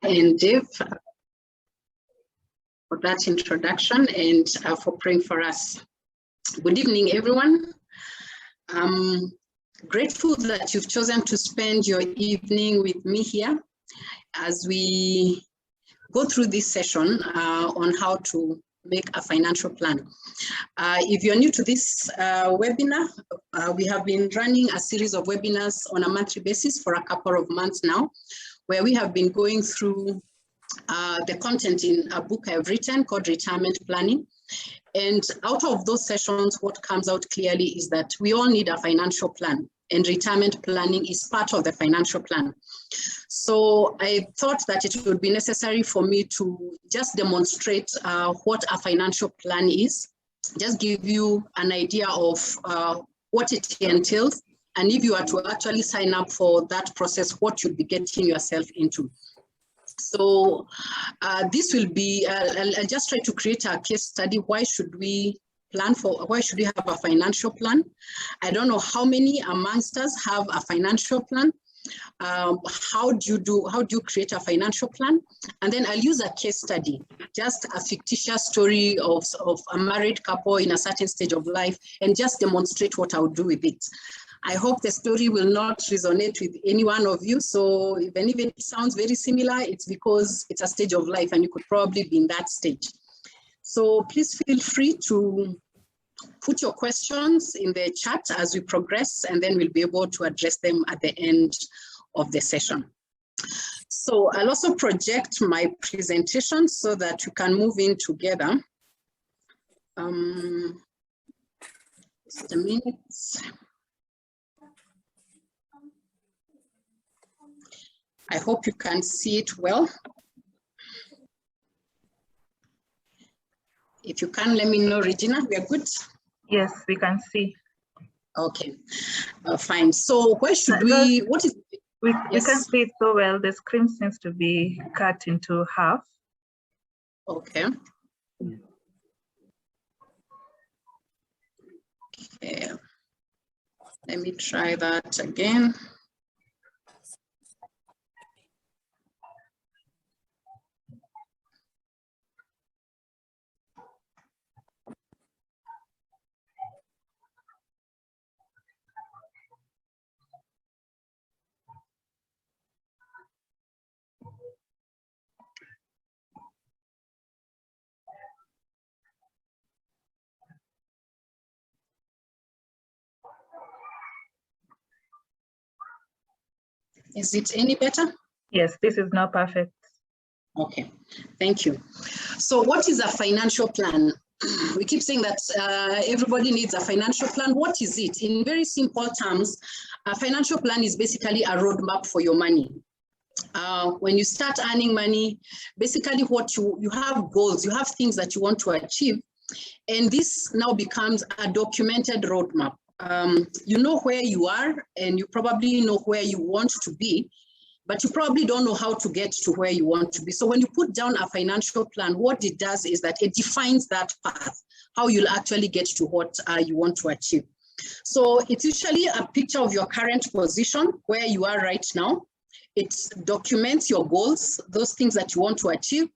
and Dave for that introduction and for praying for us. Good evening, everyone. I'm grateful that you've chosen to spend your evening with me here as we go through this session on how to make a financial plan. If you're new to this webinar, we have been running a series of webinars on a monthly basis for a couple of months now, where we have been going through the content in a book I've written called Retirement Planning. And out of those sessions, what comes out clearly is that we all need a financial plan, and retirement planning is part of the financial plan. So I thought that it would be necessary for me to just demonstrate what a financial plan is, just give you an idea of what it entails, and if you are to actually sign up for that process, what you'll be getting yourself into. So this will be, I'll just try to create a case study. Why should we have a financial plan? I don't know how many amongst us have a financial plan. How do you create a financial plan? And then I'll use a case study, just a fictitious story of a married couple in a certain stage of life, and just demonstrate what I would do with it. I hope the story will not resonate with any one of you. So even if it sounds very similar, it's because it's a stage of life and you could probably be in that stage. So please feel free to put your questions in the chat as we progress, and then we'll be able to address them at the end of the session. So I'll also project my presentation so that we can move in together. Just a minute. I hope you can see it well. If you can, let me know, Regina, we are good? Yes, we can see. Okay, fine. So where should we, what is? We can see it so well. The screen seems to be cut into half. Okay. Okay. Let me try that again. Is it any better? Yes, this is now perfect. Okay, thank you. So what is a financial plan? We keep saying that everybody needs a financial plan. What is it? In very simple terms, a financial plan is basically a roadmap for your money. When you start earning money, basically what you have goals, you have things that you want to achieve, and this now becomes a documented roadmap. You know where you are, and you probably know where you want to be, but you probably don't know how to get to where you want to be. So when you put down a financial plan, what it does is that it defines that path, how you'll actually get to what you want to achieve. So it's usually a picture of your current position, where you are right now. It documents your goals, those things that you want to achieve,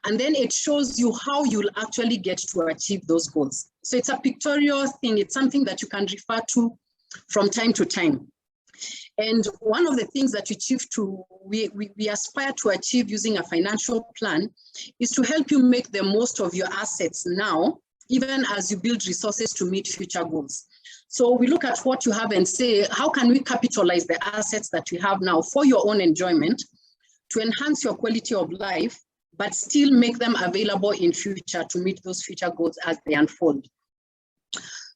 and then it shows you how you'll actually get to achieve those goals. So it's a pictorial thing. It's something that you can refer to from time to time. And one of the things that we aspire to achieve using a financial plan is to help you make the most of your assets now, even as you build resources to meet future goals. So we look at what you have and say, how can we capitalize the assets that we have now for your own enjoyment to enhance your quality of life, but still make them available in future to meet those future goals as they unfold.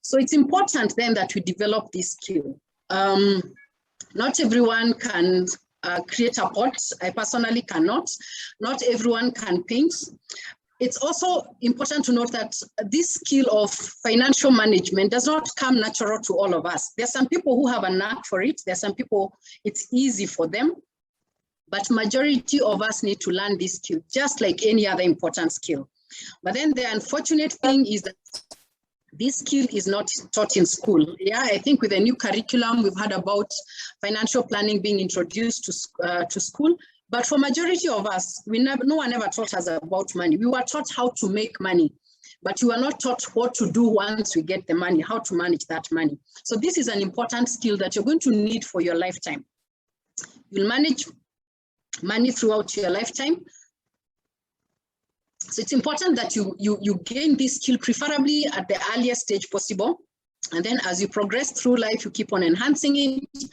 So it's important then that we develop this skill. Not everyone can create a pot. I personally cannot. Not everyone can paint. It's also important to note that this skill of financial management does not come natural to all of us. There are some people who have a knack for it. There are some people it's easy for them. But majority of us need to learn this skill, just like any other important skill. But then the unfortunate thing is that this skill is not taught in school. Yeah, I think with the new curriculum we've heard about financial planning being introduced to school, But for majority of us, no one ever taught us about money. We were taught how to make money, but you are not taught what to do once we get the money, how to manage that money. So this is an important skill that you're going to need for your lifetime. You'll manage money throughout your lifetime. So it's important that you gain this skill, preferably at the earliest stage possible. And then as you progress through life, you keep on enhancing it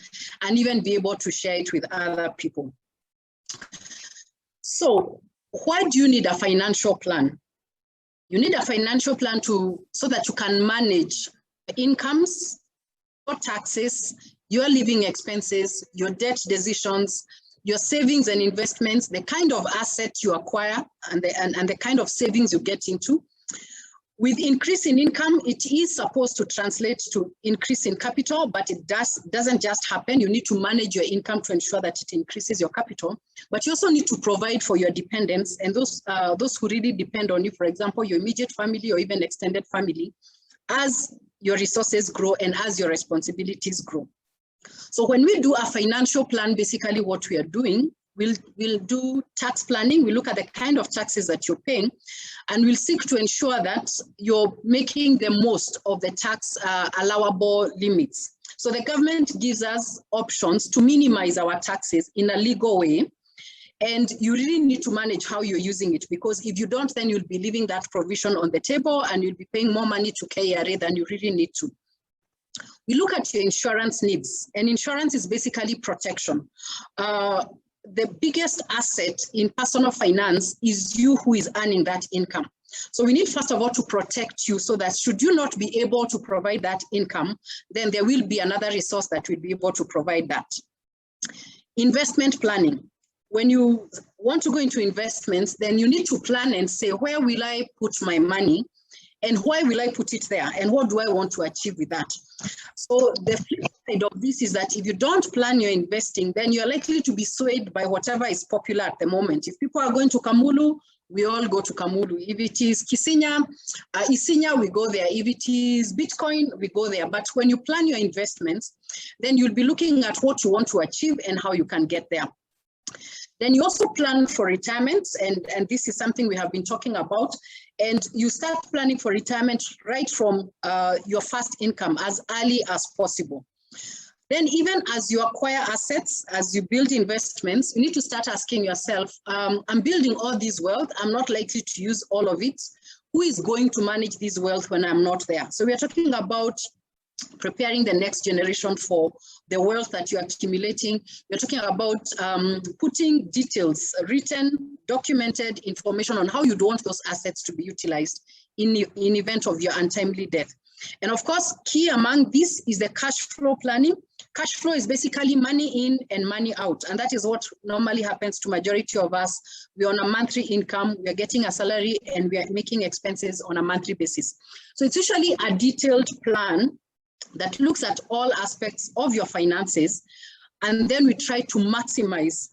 and even be able to share it with other people. So why do you need a financial plan? You need a financial plan so that you can manage incomes, your taxes, your living expenses, your debt decisions, your savings and investments, the kind of assets you acquire and the kind of savings you get into. With increase in income, it is supposed to translate to increase in capital, but it doesn't just happen. You need to manage your income to ensure that it increases your capital, but you also need to provide for your dependents and those who really depend on you, for example, your immediate family or even extended family, as your resources grow and as your responsibilities grow. So when we do a financial plan, basically what we are doing, we'll do tax planning. We look at the kind of taxes that you're paying, and we'll seek to ensure that you're making the most of the tax allowable limits. So the government gives us options to minimize our taxes in a legal way. And you really need to manage how you're using it, because if you don't, then you'll be leaving that provision on the table and you'll be paying more money to KRA than you really need to. We look at your insurance needs, and insurance is basically protection. The biggest asset in personal finance is you who is earning that income. So we need, first of all, to protect you so that should you not be able to provide that income, then there will be another resource that will be able to provide that. Investment planning. When you want to go into investments, then you need to plan and say, where will I put my money? And why will I put it there? And what do I want to achieve with that? So the flip side of this is that if you don't plan your investing, then you're likely to be swayed by whatever is popular at the moment. If people are going to Kamulu, we all go to Kamulu. If it is Isinya, we go there. If it is Bitcoin, we go there. But when you plan your investments, then you'll be looking at what you want to achieve and how you can get there. Then you also plan for retirement, and this is something we have been talking about. And you start planning for retirement right from your first income as early as possible. Then even as you acquire assets, as you build investments, you need to start asking yourself, I'm building all this wealth, I'm not likely to use all of it. Who is going to manage this wealth when I'm not there? So we are talking about preparing the next generation for the wealth that you're accumulating. We're talking about putting details, written, documented information on how you'd want those assets to be utilized in event of your untimely death. And of course, key among this is the cash flow planning. Cash flow is basically money in and money out. And that is what normally happens to majority of us. We're on a monthly income, we're getting a salary, and we are making expenses on a monthly basis. So it's usually a detailed plan that looks at all aspects of your finances, and then we try to maximize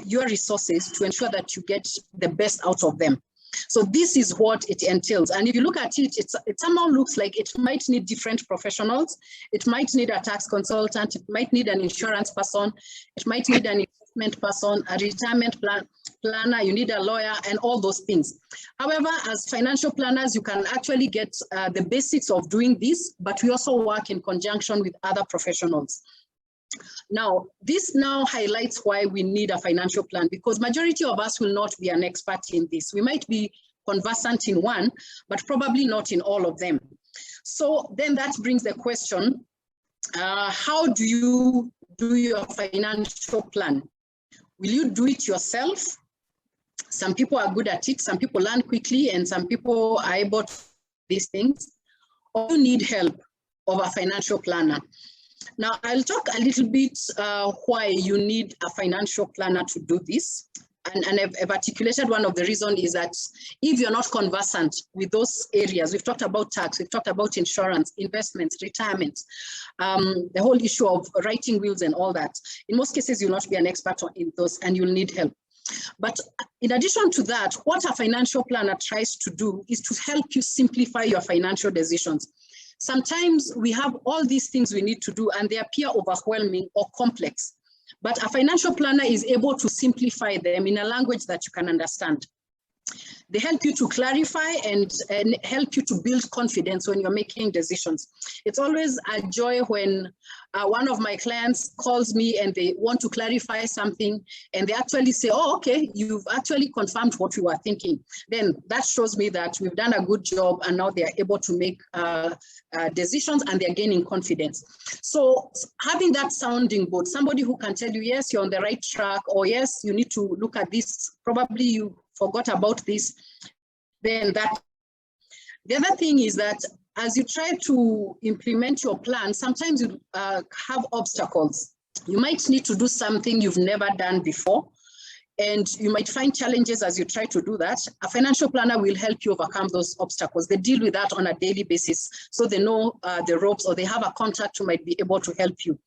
your resources to ensure that you get the best out of them. So this is what it entails. And if you look at it, it somehow looks like it might need different professionals. It might need a tax consultant, it might need an insurance person, it might need an investment person, a retirement planner, you need a lawyer, and all those things. However, as financial planners, you can actually get the basics of doing this, but we also work in conjunction with other professionals. Now, this now highlights why we need a financial plan, because majority of us will not be an expert in this. We might be conversant in one, but probably not in all of them. So then that brings the question, how do you do your financial plan? Will you do it yourself? Some people are good at it, some people learn quickly, and some people are able to do these things. Or you need help of a financial planner. Now, I'll talk a little bit why you need a financial planner to do this. And I've articulated one of the reasons is that if you're not conversant with those areas, we've talked about tax, we've talked about insurance, investments, retirement, the whole issue of writing wills and all that. In most cases, you'll not be an expert in those and you'll need help. But in addition to that, what a financial planner tries to do is to help you simplify your financial decisions. Sometimes we have all these things we need to do and they appear overwhelming or complex. but a financial planner is able to simplify them in a language that you can understand. They help you to clarify and help you to build confidence when you're making decisions. It's always a joy when one of my clients calls me and they want to clarify something and they actually say, oh, okay, you've actually confirmed what we were thinking. Then that shows me that we've done a good job and now they're able to make decisions and they're gaining confidence. So having that sounding board, somebody who can tell you, yes, you're on the right track, or yes, you need to look at this, probably you forgot about this, then that. The other thing is that as you try to implement your plan, sometimes you have obstacles. You might need to do something you've never done before, and you might find challenges as you try to do that. A financial planner will help you overcome those obstacles. They deal with that on a daily basis, so they know the ropes, or they have a contact who might be able to help you.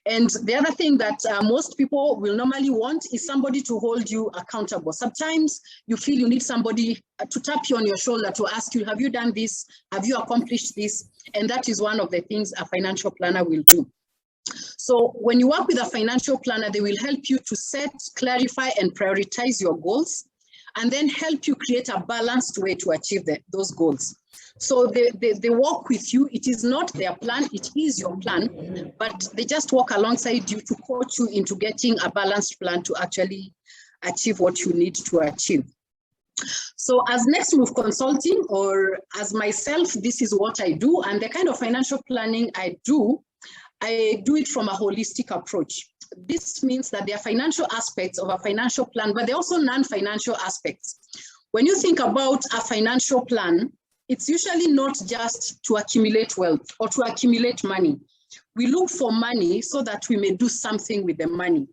And the other thing that most people will normally want is somebody to hold you accountable. Sometimes you feel you need somebody to tap you on your shoulder to ask you, have you done this? Have you accomplished this? And that is one of the things a financial planner will do. So when you work with a financial planner, they will help you to set, clarify, and prioritize your goals, and then help you create a balanced way to achieve those goals. So they work with you. It is not their plan, it is your plan, but they just walk alongside you to coach you into getting a balanced plan to actually achieve what you need to achieve. So as Next Move Consulting, or as myself, this is what I do, and the kind of financial planning I do it from a holistic approach. This means that there are financial aspects of a financial plan, but there are also non-financial aspects. When you think about a financial plan, it's usually not just to accumulate wealth or to accumulate money. We look for money so that we may do something with the money.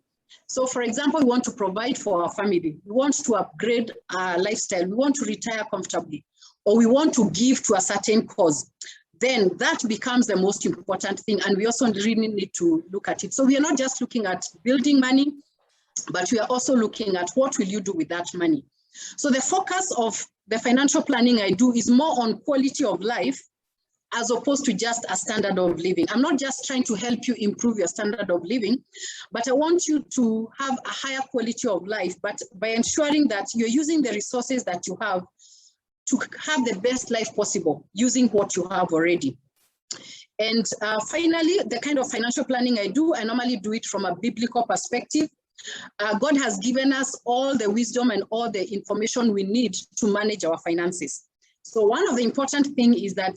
So for example, we want to provide for our family. We want to upgrade our lifestyle. We want to retire comfortably, or we want to give to a certain cause. Then that becomes the most important thing. And we also really need to look at it. So we are not just looking at building money, but we are also looking at what will you do with that money. So the focus of the financial planning I do is more on quality of life as opposed to just a standard of living. I'm not just trying to help you improve your standard of living, but I want you to have a higher quality of life, but by ensuring that you're using the resources that you have to have the best life possible using what you have already. And finally, the kind of financial planning I do, I normally do it from a biblical perspective. God has given us all the wisdom and all the information we need to manage our finances. So one of the important things is that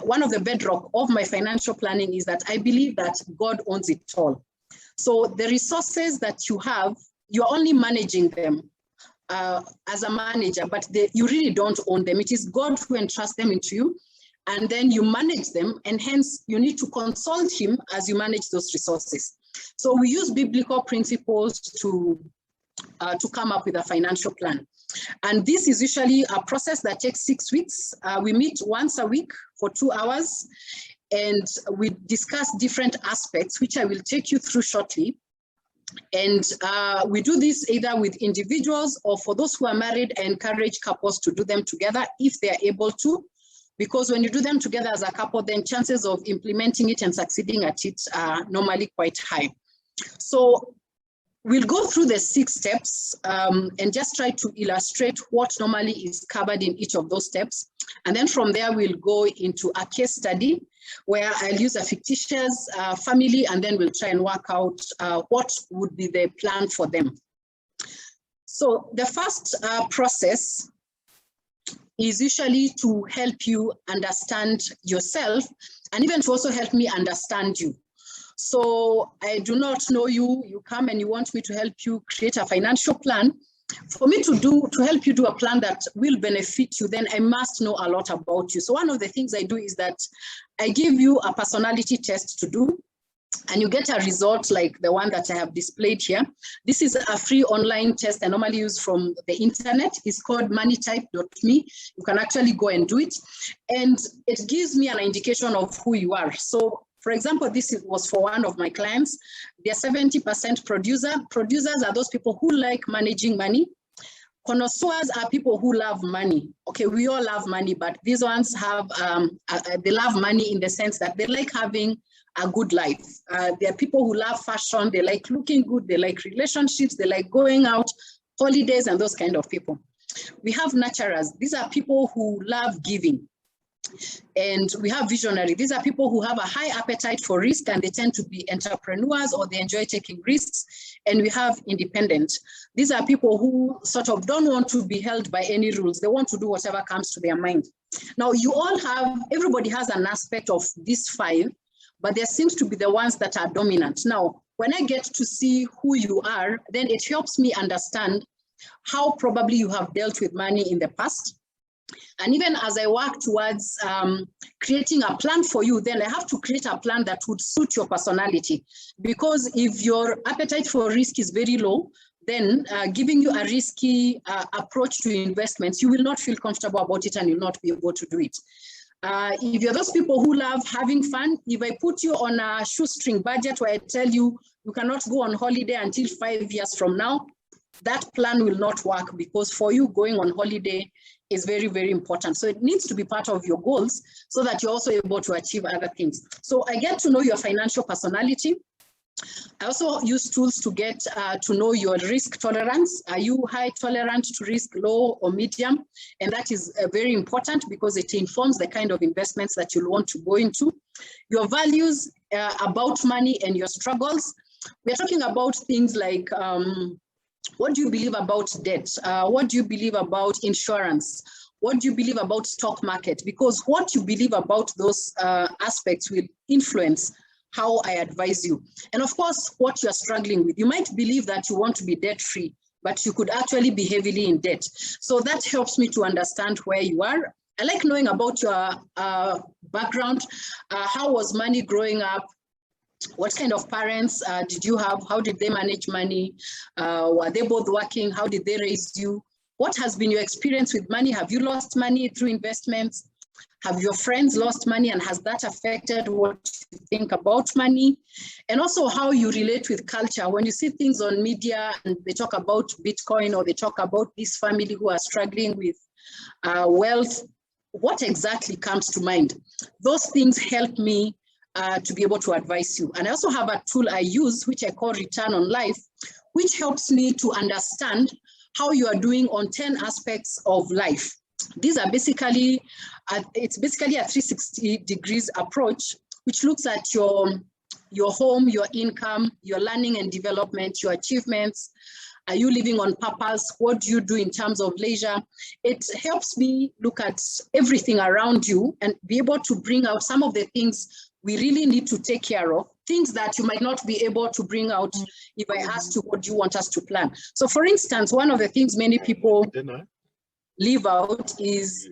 one of the bedrock of my financial planning is that I believe that God owns it all. So the resources that you have, you're only managing them as a manager, but you really don't own them. It is God who entrusts them into you, and then you manage them, and hence you need to consult him as you manage those resources. So we use biblical principles to come up with a financial plan. And this is usually a process that takes 6 weeks. We meet once a week for 2 hours, and we discuss different aspects, which I will take you through shortly. And we do this either with individuals, or for those who are married, I encourage couples to do them together if they are able to, because when you do them together as a couple, then chances of implementing it and succeeding at it are normally quite high. So we'll go through the 6 steps and just try to illustrate what normally is covered in each of those steps. And then from there, we'll go into a case study where I'll use a fictitious family, and then we'll try and work out what would be the plan for them. So the first process is usually to help you understand yourself, and even to also help me understand you. So I do not know you, you come and you want me to help you create a financial plan. For me to help you do a plan that will benefit you, then I must know a lot about you. So one of the things I do is that I give you a personality test to do, and you get a result like the one that I have displayed here. This is a free online test I normally use from the internet. It's called moneytype.me. You can actually go and do it. And it gives me an indication of who you are. So for example, this was for one of my clients. They're 70% producer. Producers are those people who like managing money. Connoisseurs are people who love money. Okay, we all love money, but these ones have, they love money in the sense that they like having a good life. There are people who love fashion, they like looking good, they like relationships, they like going out, holidays, and those kind of people. We have nurturers. These are people who love giving. And we have visionary. These are people who have a high appetite for risk, and they tend to be entrepreneurs, or they enjoy taking risks. And we have independent. These are people who sort of don't want to be held by any rules. They want to do whatever comes to their mind. Now, you all have, everybody has an aspect of these 5, but there seems to be the ones that are dominant. Now, when I get to see who you are, then it helps me understand how probably you have dealt with money in the past. And even as I work towards creating a plan for you, then I have to create a plan that would suit your personality. Because if your appetite for risk is very low, then giving you a risky approach to investments, you will not feel comfortable about it and you'll not be able to do it. If you're those people who love having fun, if I put you on a shoestring budget where I tell you you cannot go on holiday until 5 years from now, that plan will not work, because for you, going on holiday is very, very important. So it needs to be part of your goals so that you're also able to achieve other things. So I get to know your financial personality. I also use tools to get to know your risk tolerance. Are you high tolerant to risk, low or medium? And that is very important because it informs the kind of investments that you'll want to go into. Your values about money and your struggles. We're talking about things like, what do you believe about debt? What do you believe about insurance? What do you believe about stock market? Because what you believe about those aspects will influence how I advise you. And of course, what you're struggling with. You might believe that you want to be debt-free, but you could actually be heavily in debt. So that helps me to understand where you are. I like knowing about your background. How was money growing up? What kind of parents did you have? How did they manage money? Were they both working? How did they raise you? What has been your experience with money? Have you lost money through investments? Have your friends lost money, and has that affected what you think about money? And also how you relate with culture. When you see things on media and they talk about Bitcoin, or they talk about this family who are struggling with wealth, what exactly comes to mind? Those things help me to be able to advise you. And I also have a tool I use, which I call Return on Life, which helps me to understand how you are doing on 10 aspects of life. These are basically, it's basically a 360 degrees approach, which looks at your home, your income, your learning and development, your achievements. Are you living on purpose? What do you do in terms of leisure? It helps me look at everything around you and be able to bring out some of the things we really need to take care of, things that you might not be able to bring out if I asked you what you want us to plan. So for instance, one of the things many people leave out is,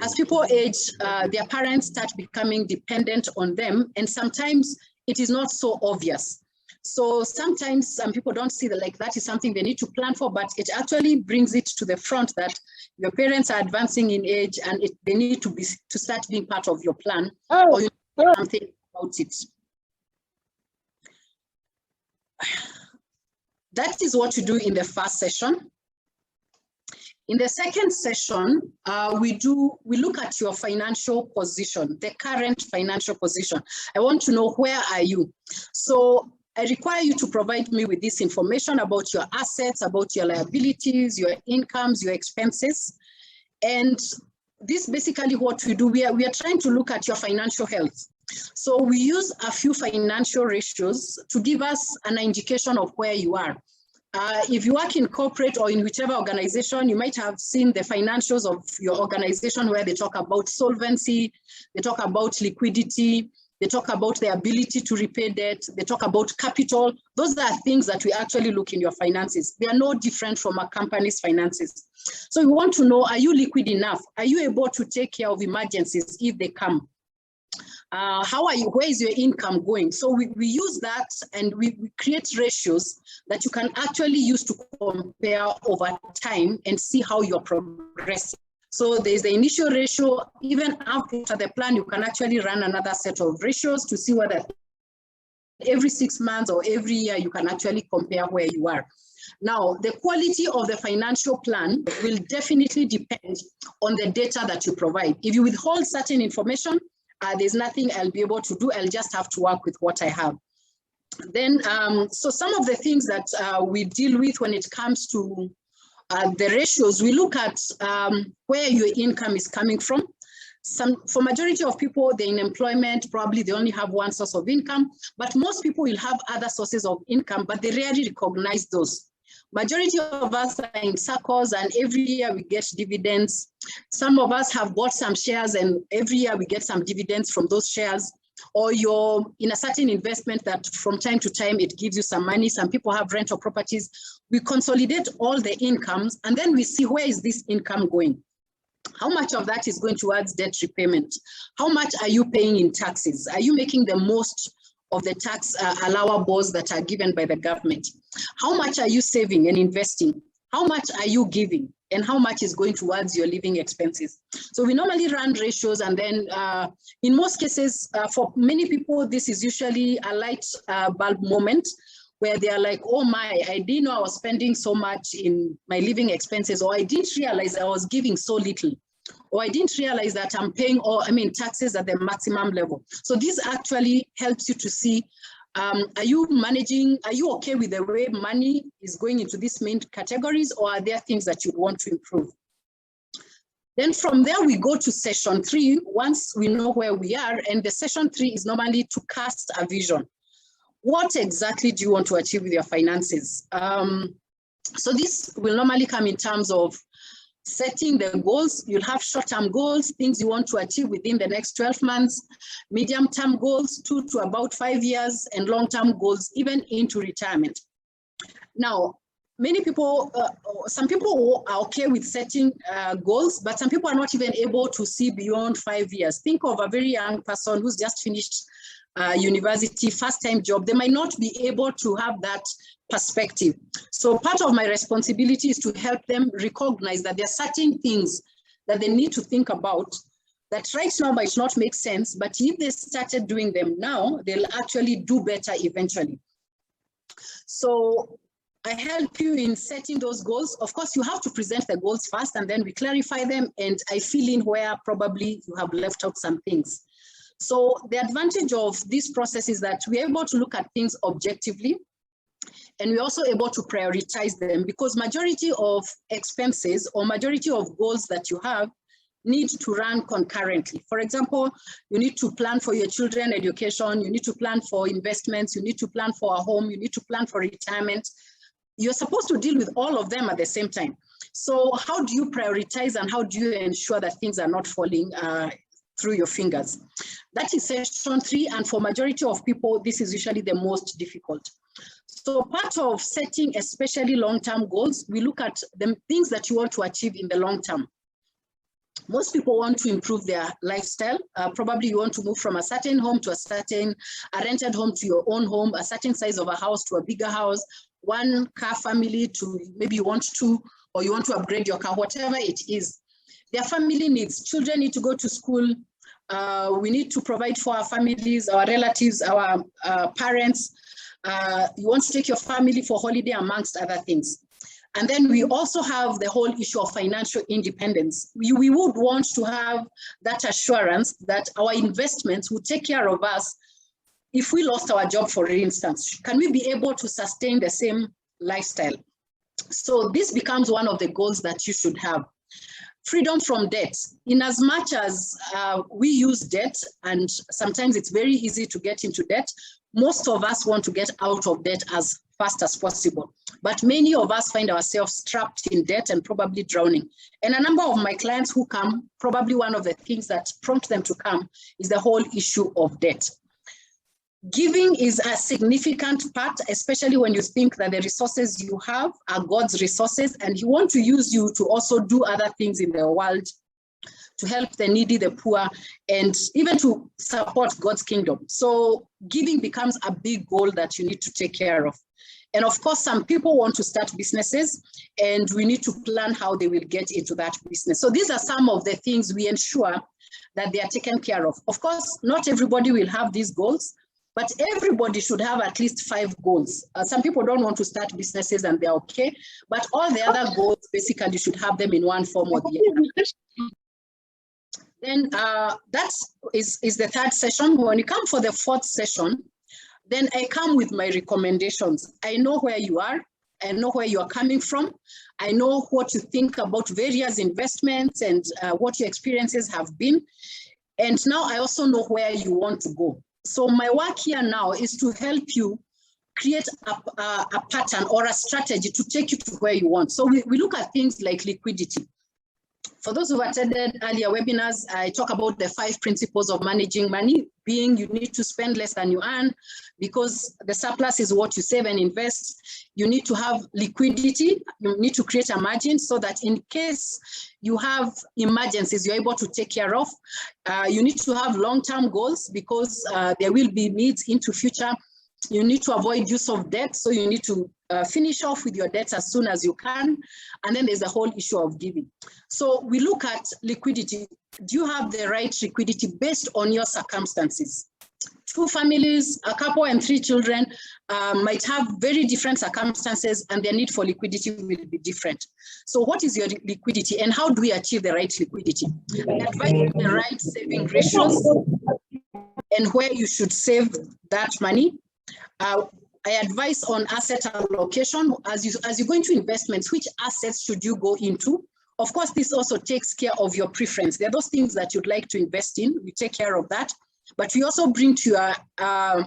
as people age, their parents start becoming dependent on them, and sometimes it is not so obvious. So sometimes some people don't see that, like, that is something they need to plan for, but it actually brings it to the front that your parents are advancing in age and they need to start being part of your plan, or you know something about it. That is what you do in the first session. In the second session, we look at your financial position, the current financial position. I want to know, where are you? So I require you to provide me with this information about your assets, about your liabilities, your incomes, your expenses. And this basically what we do, we are trying to look at your financial health. So we use a few financial ratios to give us an indication of where you are. If you work in corporate or in whichever organization, you might have seen the financials of your organization where they talk about solvency, they talk about liquidity, they talk about the ability to repay debt, they talk about capital. Those are things that we actually look in your finances. They are no different from a company's finances. So we want to know, are you liquid enough? Are you able to take care of emergencies if they come? How are you? Where is your income going? So we use that, and we create ratios that you can actually use to compare over time and see how you're progressing. So there's the initial ratio. Even after the plan, you can actually run another set of ratios to see whether every 6 months or every year you can actually compare where you are. Now, the quality of the financial plan will definitely depend on the data that you provide. If you withhold certain information, there's nothing I'll be able to do. I'll just have to work with what I have. Then, so some of the things that we deal with when it comes to the ratios, we look at where your income is coming from. For majority of people, they're in employment, probably they only have one source of income, but most people will have other sources of income, but they rarely recognize those. Majority of us are in circles, and every year we get dividends. Some of us have bought some shares, and every year we get some dividends from those shares. Or you're in a certain investment that from time to time it gives you some money. Some people have rental properties. We consolidate all the incomes, and then we see where is this income going. How much of that is going towards debt repayment? How much are you paying in taxes? Are you making the most of the tax allowables that are given by the government? How much are you saving and investing? How much are you giving? And how much is going towards your living expenses? So we normally run ratios, and then in most cases, for many people, this is usually a light bulb moment where they are like, oh my, I didn't know I was spending so much in my living expenses, or I didn't realize I was giving so little, or I didn't realize that I'm paying taxes at the maximum level. So this actually helps you to see, are you okay with the way money is going into these main categories, or are there things that you want to improve? Then from there, we go to session 3, once we know where we are, and the session 3 is normally to cast a vision. What exactly do you want to achieve with your finances? So this will normally come in terms of setting the goals. You'll have short-term goals, things you want to achieve within the next 12 months, medium-term goals, 2 to about 5 years, and long-term goals, even into retirement. Now, many people, some people are okay with setting goals, but some people are not even able to see beyond 5 years. Think of a very young person who's just finished university, first-time job. They might not be able to have that perspective. So part of my responsibility is to help them recognize that there are certain things that they need to think about that right now might not make sense, but if they started doing them now, they'll actually do better eventually. So I help you in setting those goals. Of course, you have to present the goals first, and then we clarify them, and I fill in where probably you have left out some things. So the advantage of this process is that we're able to look at things objectively, and we're also able to prioritize them, because majority of expenses or majority of goals that you have need to run concurrently. For example, you need to plan for your children's education, you need to plan for investments, you need to plan for a home, you need to plan for retirement. You're supposed to deal with all of them at the same time. So how do you prioritize, and how do you ensure that things are not falling through your fingers? That is session 3, and for majority of people, this is usually the most difficult. So part of setting especially long-term goals, we look at the things that you want to achieve in the long term. Most people want to improve their lifestyle. Probably you want to move from a certain home to a rented home to your own home, a certain size of a house to a bigger house, 1 car family to maybe you want 2, or you want to upgrade your car, whatever it is. Their family needs, children need to go to school. We need to provide for our families, our relatives, our parents. You want to take your family for holiday, amongst other things. And then we also have the whole issue of financial independence. We would want to have that assurance that our investments will take care of us if we lost our job, for instance. Can we be able to sustain the same lifestyle? So this becomes one of the goals that you should have. Freedom from debt. In as much as we use debt, and sometimes it's very easy to get into debt, most of us want to get out of debt as fast as possible. But many of us find ourselves trapped in debt and probably drowning. And a number of my clients who come, probably one of the things that prompt them to come is the whole issue of debt. Giving is a significant part, especially when you think that the resources you have are God's resources, and He wants to use you to also do other things in the world, to help the needy, the poor, and even to support God's kingdom. So giving becomes a big goal that you need to take care of. And of course, some people want to start businesses, and we need to plan how they will get into that business. So these are some of the things we ensure that they are taken care of. Of course, not everybody will have these goals, but everybody should have at least 5 goals. Some people don't want to start businesses and they're okay, but all the other goals, basically, you should have them in one form or the other. Then that is the third session. When you come for the fourth session, then I come with my recommendations. I know where you are. I know where you are coming from. I know what you think about various investments and what your experiences have been. And now I also know where you want to go. So my work here now is to help you create a pattern or a strategy to take you to where you want. So we look at things like liquidity. For those who attended earlier webinars, I talk about the 5 principles of managing money, being you need to spend less than you earn because the surplus is what you save and invest. You need to have liquidity. You need to create a margin so that in case you have emergencies, you're able to take care of. You need to have long-term goals because there will be needs into future. You need to avoid use of debt. So you need to finish off with your debts as soon as you can. And then there's the whole issue of giving. So we look at liquidity. Do you have the right liquidity based on your circumstances? 2 families, a couple and 3 children might have very different circumstances and their need for liquidity will be different. So what is your liquidity and how do we achieve the right liquidity? I advise the right saving ratios and where you should save that money. I advise on asset allocation. As you go into investments, which assets should you go into? Of course, this also takes care of your preference. There are those things that you'd like to invest in. We take care of that. But we also bring to your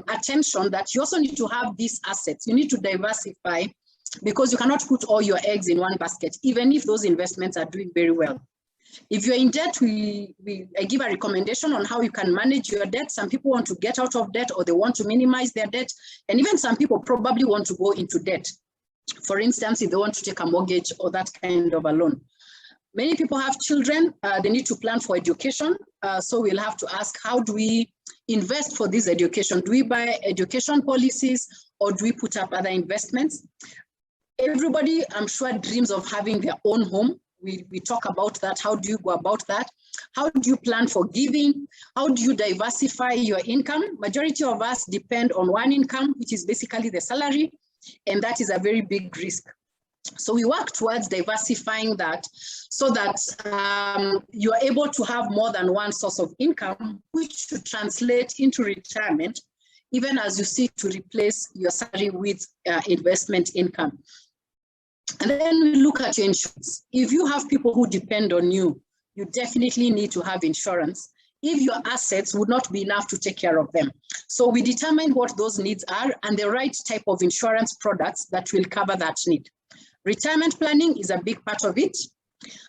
attention that you also need to have these assets. You need to diversify because you cannot put all your eggs in one basket, even if those investments are doing very well. If you're in debt, I give a recommendation on how you can manage your debt. Some people want to get out of debt or they want to minimize their debt. And even some people probably want to go into debt. For instance, if they want to take a mortgage or that kind of a loan. Many people have children, they need to plan for education. So we'll have to ask, how do we invest for this education? Do we buy education policies or do we put up other investments? Everybody, I'm sure, dreams of having their own home. We talk about that. How do you go about that? How do you plan for giving? How do you diversify your income? Majority of us depend on one income, which is basically the salary, and that is a very big risk. So we work towards diversifying that so that you're able to have more than one source of income, which should translate into retirement, even as you seek to replace your salary with investment income. And then we look at your insurance. If you have people who depend on you, you definitely need to have insurance if your assets would not be enough to take care of them. So we determine what those needs are and the right type of insurance products that will cover that need. Retirement planning is a big part of it.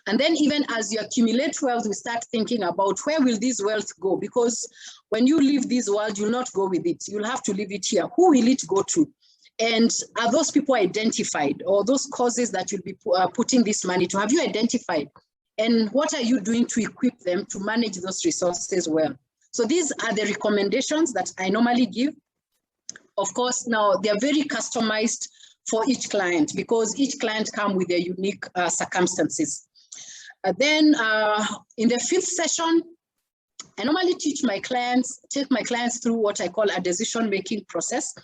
And then even as you accumulate wealth, we start thinking about where will this wealth go? Because when you leave this world, you'll not go with it. You'll have to leave it here. Who will it go to? And are those people identified, or those causes that you'll be putting this money to? Have you identified? And what are you doing to equip them to manage those resources well? So these are the recommendations that I normally give. Of course, now they're very customized for each client because each client comes with their unique circumstances. Then in the 5th session, I normally take my clients through what I call a decision-making process.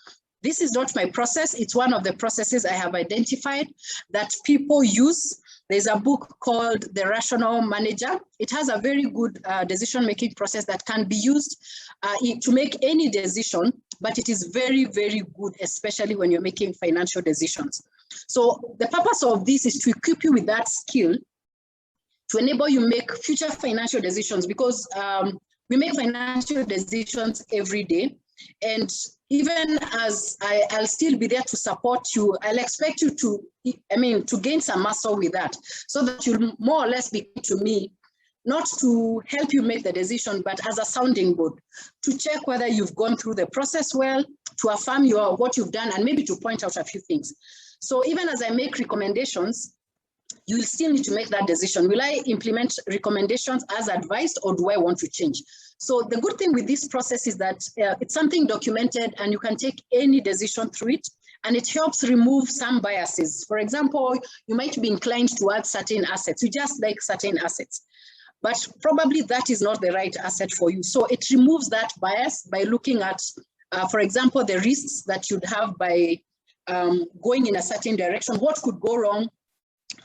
This is not my process. It's one of the processes I have identified that people use. There's a book called The Rational Manager. It has a very good decision-making process that can be used to make any decision, but it is very, very good, especially when you're making financial decisions. So the purpose of this is to equip you with that skill to enable you make future financial decisions because we make financial decisions every day. And even as I'll still be there to support you, I'll expect you to gain some muscle with that so that you'll more or less be to me, not to help you make the decision, but as a sounding board, to check whether you've gone through the process well, to affirm what you've done, and maybe to point out a few things. So even as I make recommendations, you will still need to make that decision. Will I implement recommendations as advised, or do I want to change? So the good thing with this process is that it's something documented and you can take any decision through it, and it helps remove some biases. For example, you might be inclined towards certain assets. You just like certain assets, but probably that is not the right asset for you. So it removes that bias by looking at, for example, the risks that you'd have by going in a certain direction. What could go wrong?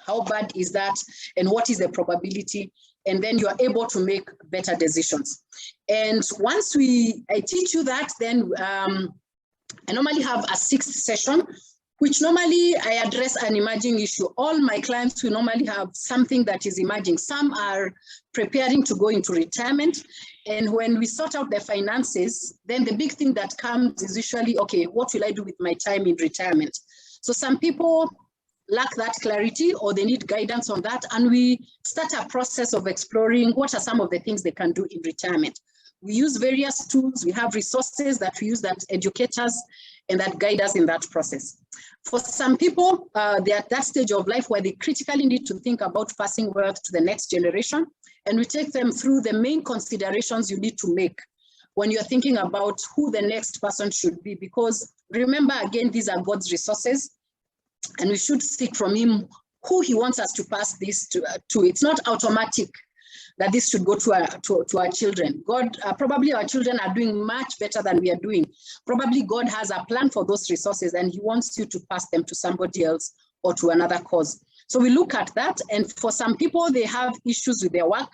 How bad is that? And what is the probability? And then you are able to make better decisions. And once I teach you that, then I normally have a 6th session, which normally I address an emerging issue. All my clients will normally have something that is emerging. Some are preparing to go into retirement. And when we sort out their finances, then the big thing that comes is usually, okay, what will I do with my time in retirement? So some people lack that clarity or they need guidance on that. And we start a process of exploring what are some of the things they can do in retirement. We use various tools. We have resources that we use that educate us and that guide us in that process. For some people, they're at that stage of life where they critically need to think about passing wealth to the next generation. And we take them through the main considerations you need to make when you're thinking about who the next person should be. Because remember, again, these are God's resources. And we should seek from him who he wants us to pass this to. It's not automatic that this should go to our children. God, probably our children are doing much better than we are doing. Probably God has a plan for those resources and he wants you to pass them to somebody else or to another cause. So we look at that. And for some people, they have issues with their work.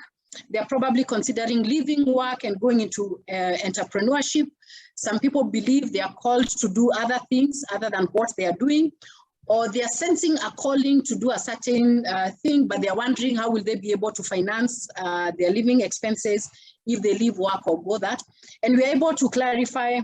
They're probably considering leaving work and going into entrepreneurship. Some people believe they are called to do other things other than what they are doing. Or they are sensing a calling to do a certain thing, but they're wondering how will they be able to finance their living expenses if they leave work or go that. And we're able to clarify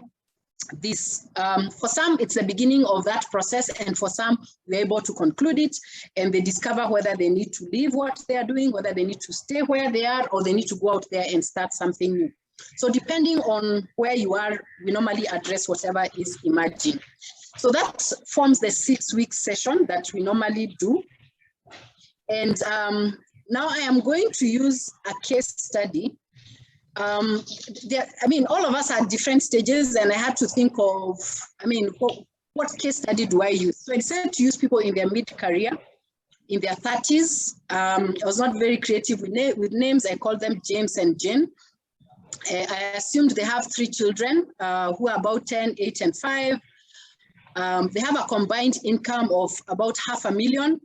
this. For some, it's the beginning of that process, and for some, we're able to conclude it, and they discover whether they need to leave what they are doing, whether they need to stay where they are, or they need to go out there and start something new. So depending on where you are, we normally address whatever is emerging. So that forms the 6-week session that we normally do. And now I am going to use a case study. All of us are at different stages, and I had to think of, what case study do I use? So I decided to use people in their mid-career, in their 30s. I was not very creative with names. I called them James and Jane. I assumed they have 3 children who are about 10, 8, and 5. They have a combined income of about $500,000.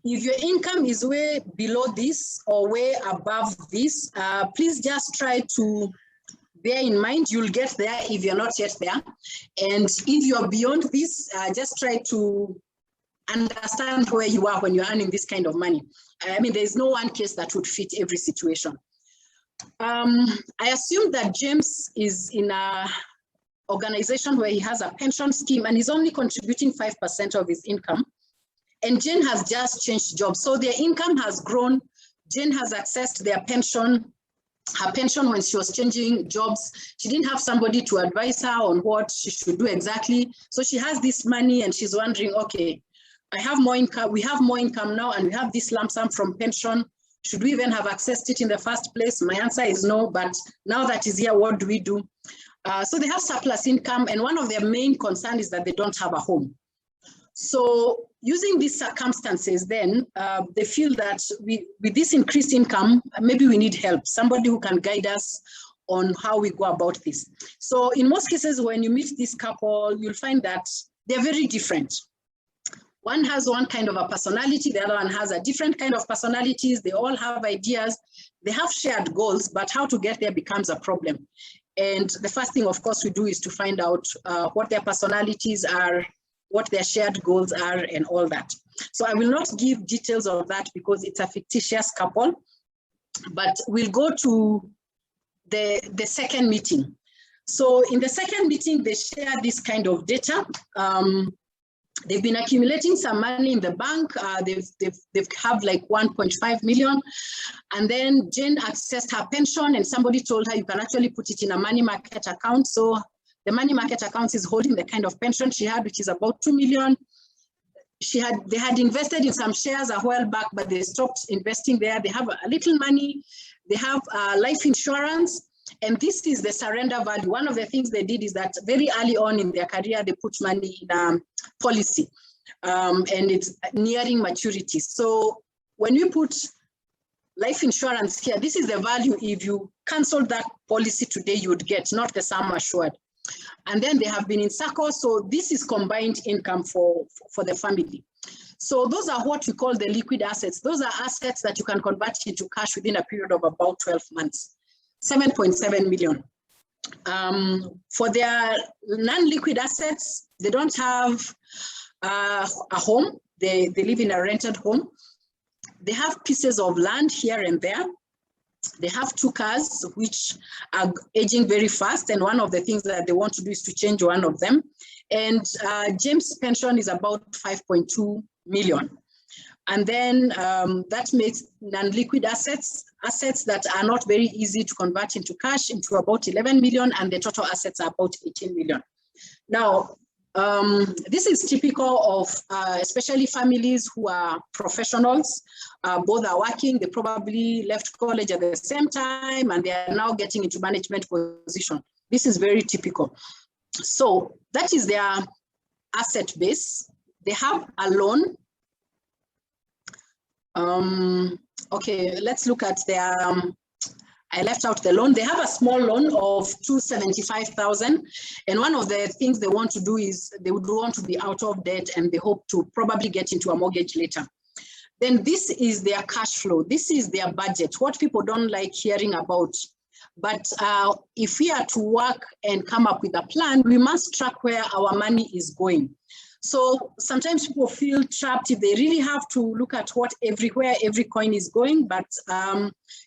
If your income is way below this or way above this, please just try to bear in mind you'll get there if you're not yet there. And if you're beyond this, just try to understand where you are when you're earning this kind of money. There's no one case that would fit every situation. I assume that James is in a organization where he has a pension scheme and he's only contributing 5% of his income. And Jane has just changed jobs. So their income has grown. Jane has accessed their pension, her pension when she was changing jobs. She didn't have somebody to advise her on what she should do exactly. So she has this money and she's wondering, okay, I have more income. We have more income now and we have this lump sum from pension. Should we even have accessed it in the first place? My answer is no, but now that is here, what do we do? So they have surplus income, and one of their main concerns is that they don't have a home. So using these circumstances, then they feel that with this increased income, maybe we need help, somebody who can guide us on how we go about this. So in most cases, when you meet this couple, you'll find that they're very different. One has one kind of a personality, the other one has a different kind of personalities. They all have ideas. They have shared goals, but how to get there becomes a problem. And the first thing, of course, we do is to find out what their personalities are, what their shared goals are, and all that. So I will not give details of that because it's a fictitious couple, but we'll go to the second meeting. So in the second meeting, they share this kind of data. They've been accumulating some money in the bank. They've have like 1.5 million. And then Jane accessed her pension and somebody told her you can actually put it in a money market account. So the money market account is holding the kind of pension she had, which is about 2 million. They had invested in some shares a while back, but they stopped investing there. They have a little money. They have life insurance. And this is the surrender value. One of the things they did is that very early on in their career, they put money in a policy and it's nearing maturity. So when you put life insurance here, this is the value. If you cancel that policy today, you would get, not the sum assured. And then they have been in SACCO. So this is combined income for the family. So those are what we call the liquid assets. Those are assets that you can convert into cash within a period of about 12 months, 7.7 million. For their non-liquid assets, they don't have a home. They live in a rented home. They have pieces of land here and there. They have 2 cars, which are aging very fast. And one of the things that they want to do is to change one of them. And James' pension is about 5.2 million. And then that makes non-liquid assets that are not very easy to convert into cash into about 11 million, and the total assets are about 18 million. Now, this is typical of especially families who are professionals. Both are working, they probably left college at the same time, and they are now getting into management position. This is very typical. So that is their asset base. They have a loan. Okay, let's look at their, I left out the loan. They have a small loan of 275,000. And one of the things they want to do is they would want to be out of debt, and they hope to probably get into a mortgage later. Then this is their cash flow. This is their budget, what people don't like hearing about. But if we are to work and come up with a plan, we must track where our money is going. So sometimes people feel trapped if they really have to look at everywhere every coin is going, but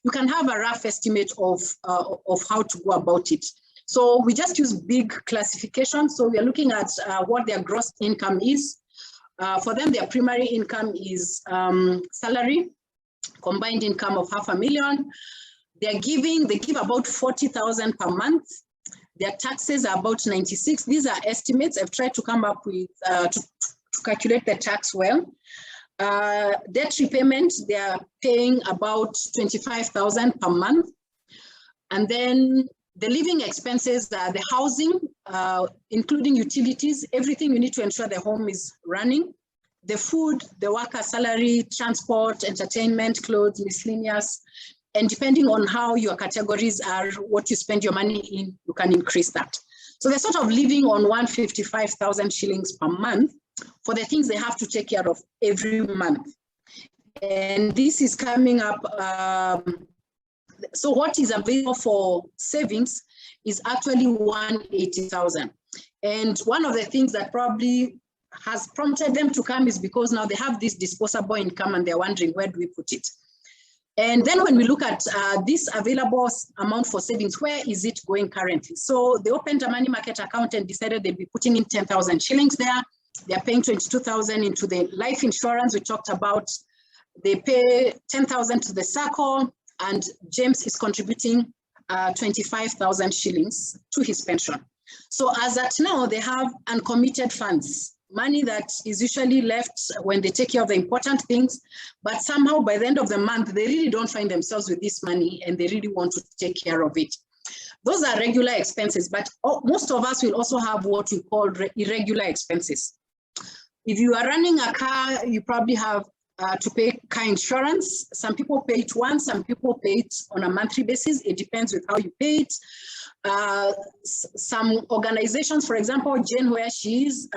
you can have a rough estimate of how to go about it. So we just use big classifications. So we are looking at what their gross income is. For them, their primary income is salary, combined income of $500,000. They give about 40,000 per month. Their taxes are about 96. These are estimates. I've tried to come up with, to calculate the tax well. Debt repayment, they are paying about 25,000 per month. And then the living expenses are the housing, including utilities, everything you need to ensure the home is running. The food, the worker salary, transport, entertainment, clothes, miscellaneous. And depending on how your categories are, what you spend your money in, you can increase that. So they're sort of living on 155,000 shillings per month for the things they have to take care of every month. And this is coming up. So what is available for savings is actually 180,000. And one of the things that probably has prompted them to come is because now they have this disposable income and they're wondering, where do we put it? And then when we look at this available amount for savings, where is it going currently? So they opened a money market account and decided they'd be putting in 10,000 shillings there. They're paying 22,000 into the life insurance we talked about. They pay 10,000 to the circle, and James is contributing 25,000 shillings to his pension. So as at now, they have uncommitted funds, money that is usually left when they take care of the important things, but somehow by the end of the month, they really don't find themselves with this money and they really want to take care of it. Those are regular expenses, but most of us will also have what we call irregular expenses. If you are running a car, you probably have to pay car insurance. Some people pay it once, some people pay it on a monthly basis. It depends with how you pay it. Some organizations, for example, Jane, where she is,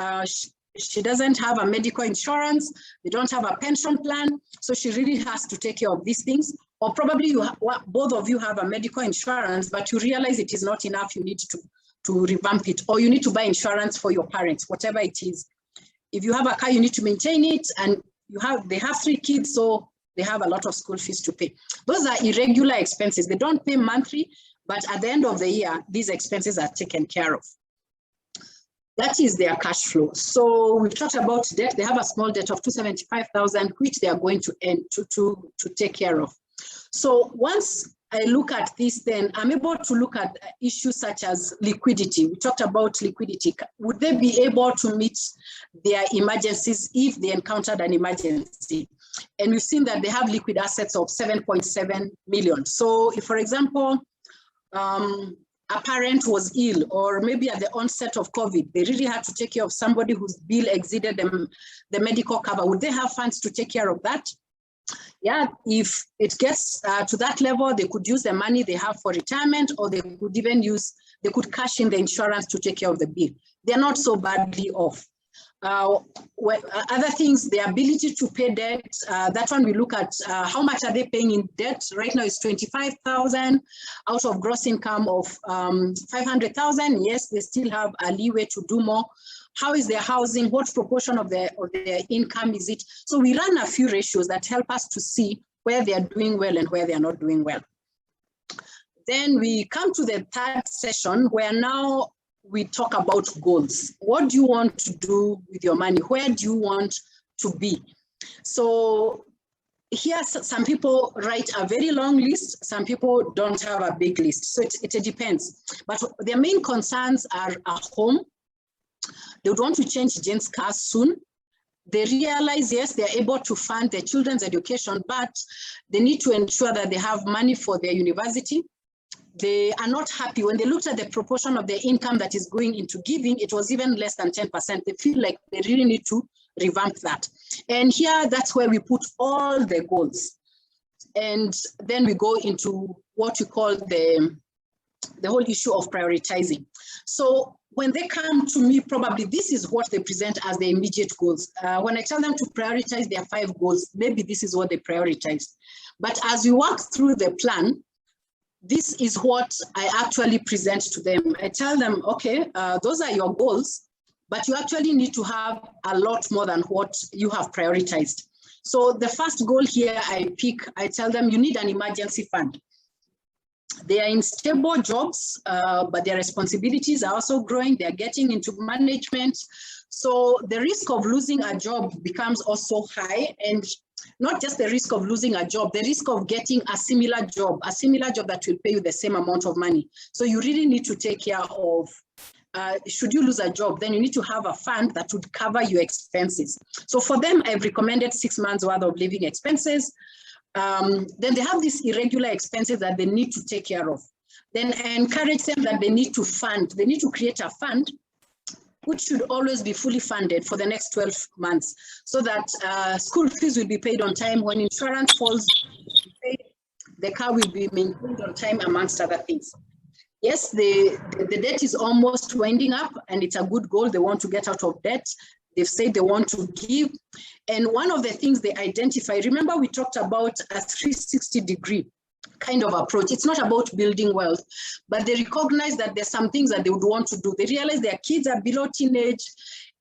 she doesn't have a medical insurance, they don't have a pension plan, so she really has to take care of these things. Or probably both of you have a medical insurance, but you realize it is not enough, you need to revamp it, or you need to buy insurance for your parents, whatever it is. If you have a car, you need to maintain it, and they have 3 kids, so they have a lot of school fees to pay. Those are irregular expenses. They don't pay monthly, but at the end of the year, these expenses are taken care of. That is their cash flow. So we've talked about debt. They have a small debt of 275,000, which they are going to end to take care of. So once I look at this, then I'm able to look at issues such as liquidity. We talked about liquidity. Would they be able to meet their emergencies if they encountered an emergency? And we've seen that they have liquid assets of 7.7 million. So if, for example, a parent was ill, or maybe at the onset of COVID, they really had to take care of somebody whose bill exceeded the medical cover. Would they have funds to take care of that? Yeah, if it gets to that level, they could use the money they have for retirement, or they could even cash in the insurance to take care of the bill. They're not so badly off. Other things, the ability to pay debt, that one we look at how much are they paying in debt. Right now it's 25,000 out of gross income of 500,000. Yes, they still have a leeway to do more. How is their housing? What proportion of their income is it? So we run a few ratios that help us to see where they are doing well and where they are not doing well. Then we come to the third session where now we talk about goals. What do you want to do with your money? Where do you want to be? So here, some people write a very long list. Some people don't have a big list. So it depends. But their main concerns are at home. They would want to change Jane's car soon. They realize, yes, they're able to fund their children's education, but they need to ensure that they have money for their university. They are not happy. When they looked at the proportion of their income that is going into giving, it was even less than 10%. They feel like they really need to revamp that. And here, that's where we put all the goals. And then we go into what you call the whole issue of prioritizing. So when they come to me, probably this is what they present as the immediate goals. When I tell them to prioritize their 5 goals, maybe this is what they prioritize. But as we walk through the plan, this is what I actually present to them. I tell them, okay, those are your goals, but you actually need to have a lot more than what you have prioritized. So the first goal here I tell them you need an emergency fund. They are in stable jobs, but their responsibilities are also growing. They're getting into management. So the risk of losing a job becomes also high, and not just the risk of losing a job, the risk of getting a similar job that will pay you the same amount of money. So you really need to take care of, should you lose a job, then you need to have a fund that would cover your expenses. So for them, I've recommended 6 months worth of living expenses. Then they have these irregular expenses that they need to take care of. Then I encourage them that they need to fund. They need to create a fund which should always be fully funded for the next 12 months so that school fees will be paid on time. When insurance falls, the car will be maintained on time, amongst other things. Yes, the debt is almost winding up, and it's a good goal. They want to get out of debt. They've said they want to give. And one of the things they identify, remember we talked about a 360-degree kind of approach. It's not about building wealth, but they recognize that there's some things that they would want to do. They realize their kids are below teenage,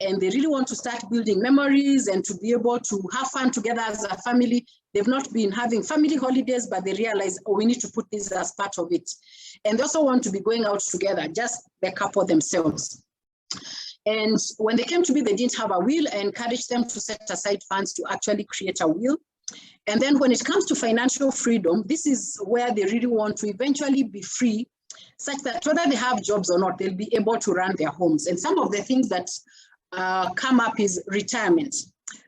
and they really want to start building memories and to be able to have fun together as a family. They've not been having family holidays, but they realize, oh, we need to put this as part of it. And they also want to be going out together, just the couple themselves. And when they came to me, they didn't have a will. I encouraged them to set aside funds to actually create a will. And then when it comes to financial freedom, this is where they really want to eventually be free, such that whether they have jobs or not, they'll be able to run their homes. And some of the things that come up is retirement.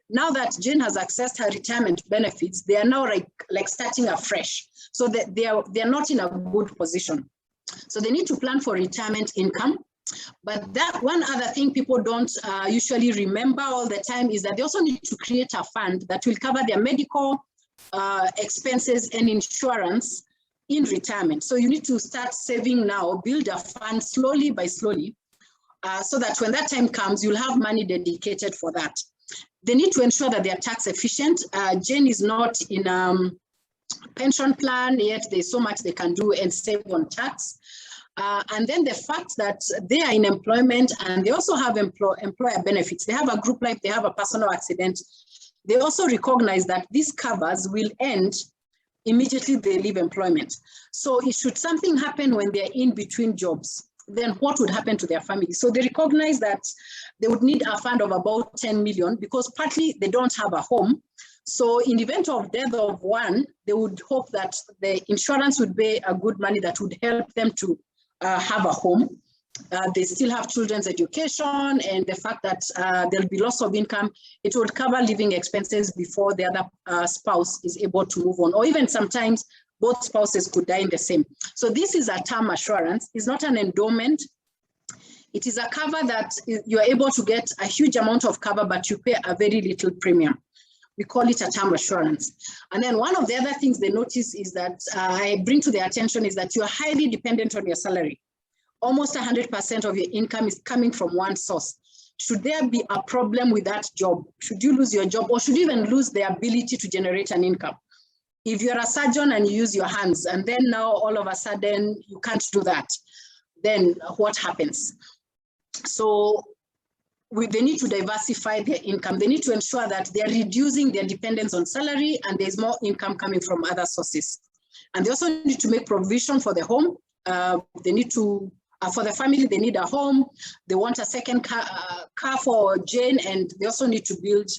Now that Jane has accessed her retirement benefits, they are now like starting afresh. So that they are not in a good position. So they need to plan for retirement income. But that one other thing people don't usually remember all the time is that they also need to create a fund that will cover their medical expenses and insurance in retirement. So you need to start saving now, build a fund slowly by slowly, so that when that time comes, you'll have money dedicated for that. They need to ensure that they are tax efficient. Jane is not in a pension plan, yet there's so much they can do and save on tax. And then the fact that they are in employment and they also have employer benefits. They have a group life, they have a personal accident. They also recognize that these covers will end immediately they leave employment. So should something happen when they're in between jobs, then what would happen to their family? So they recognize that they would need a fund of about 10 million because partly they don't have a home. So in the event of death of one, they would hope that the insurance would pay a good money that would help them to have a home. They still have children's education, and the fact that there'll be loss of income, it will cover living expenses before the other spouse is able to move on, or even sometimes both spouses could die in the same. So this is a term assurance. It's not an endowment. It is a cover that you're able to get a huge amount of cover, but you pay a very little premium. We call it a term assurance. And then one of the other things they notice is that I bring to their attention is that you are highly dependent on your salary. Almost 100% of your income is coming from one source. should there be a problem with that job? Should you lose your job, or should you even lose the ability to generate an income? If you're a surgeon and you use your hands, and then now all of a sudden you can't do that, then what happens? So they need to diversify their income. They need to ensure that they're reducing their dependence on salary and there's more income coming from other sources. And they also need to make provision for the home. They need to, for the family, they need a home. They want a second car for Jane, and they also need to build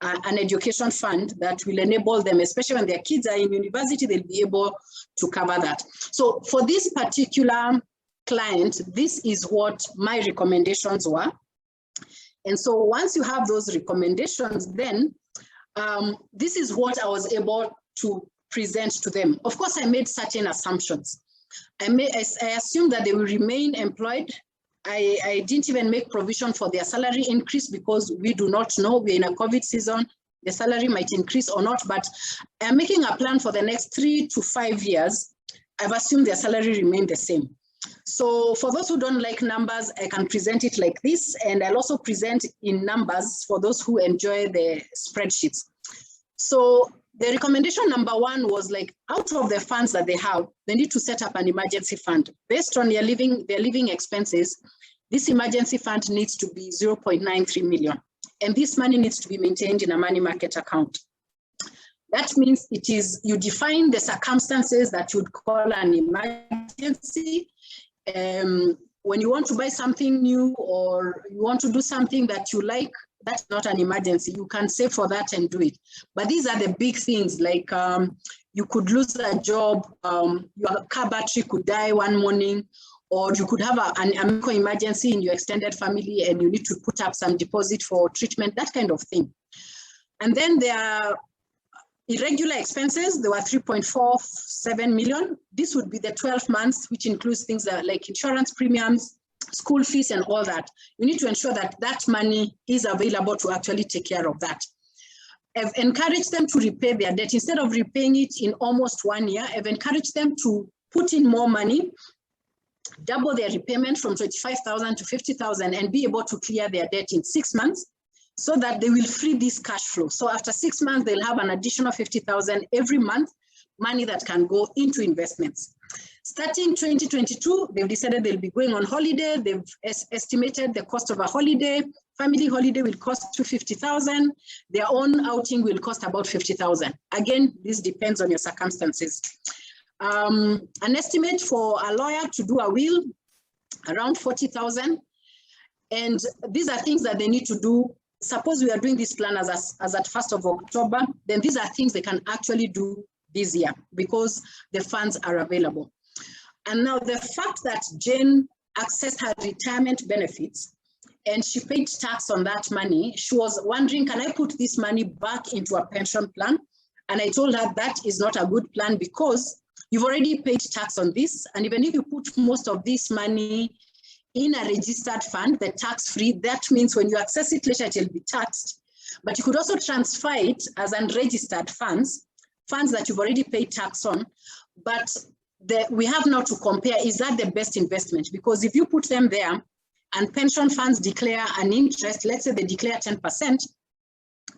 an education fund that will enable them, especially when their kids are in university, they'll be able to cover that. So for this particular client, this is what my recommendations were. And so once you have those recommendations, then this is what I was able to present to them. Of course, I made certain assumptions. I assumed that they will remain employed. I didn't even make provision for their salary increase because we do not know. We're in a COVID season. The salary might increase or not, but I'm making a plan for the next 3 to 5 years. I've assumed their salary remain the same. So for those who don't like numbers, I can present it like this, and I'll also present in numbers for those who enjoy the spreadsheets. So the recommendation number 1 was like, out of the funds that they have, they need to set up an emergency fund. Based on their living expenses, this emergency fund needs to be 0.93 million. And this money needs to be maintained in a money market account. That means it is, you define the circumstances that you'd call an emergency. When you want to buy something new or you want to do something that you like, that's not an emergency. You can save for that and do it. But these are the big things, like you could lose a job, your car battery could die one morning, or you could have a medical emergency in your extended family and you need to put up some deposit for treatment, that kind of thing. And then there are irregular expenses. There were 3.47 million. This would be the 12 months, which includes things like insurance premiums, school fees, and all that. You need to ensure that that money is available to actually take care of that. I've encouraged them to repay their debt. Instead of repaying it in almost 1 year, I've encouraged them to put in more money, double their repayment from 25,000 to 50,000, and be able to clear their debt in 6 months, so that they will free this cash flow. So after 6 months, they'll have an additional 50,000 every month, money that can go into investments. Starting 2022, they've decided they'll be going on holiday. They've estimated the cost of a holiday. Family holiday will cost 250,000. Their own outing will cost about 50,000. Again, this depends on your circumstances. An estimate for a lawyer to do a will, around 40,000. And these are things that they need to do. Suppose we are doing this plan as at 1st of October, then these are things they can actually do this year because the funds are available. And now the fact that Jane accessed her retirement benefits and she paid tax on that money, she was wondering, can I put this money back into a pension plan? And I told her that is not a good plan because you've already paid tax on this. And even if you put most of this money in a registered fund, the tax-free, that means when you access it later, it will be taxed. But you could also transfer it as unregistered funds that you've already paid tax on. But we have now to compare, is that the best investment? Because if you put them there and pension funds declare an interest, let's say they declare 10%,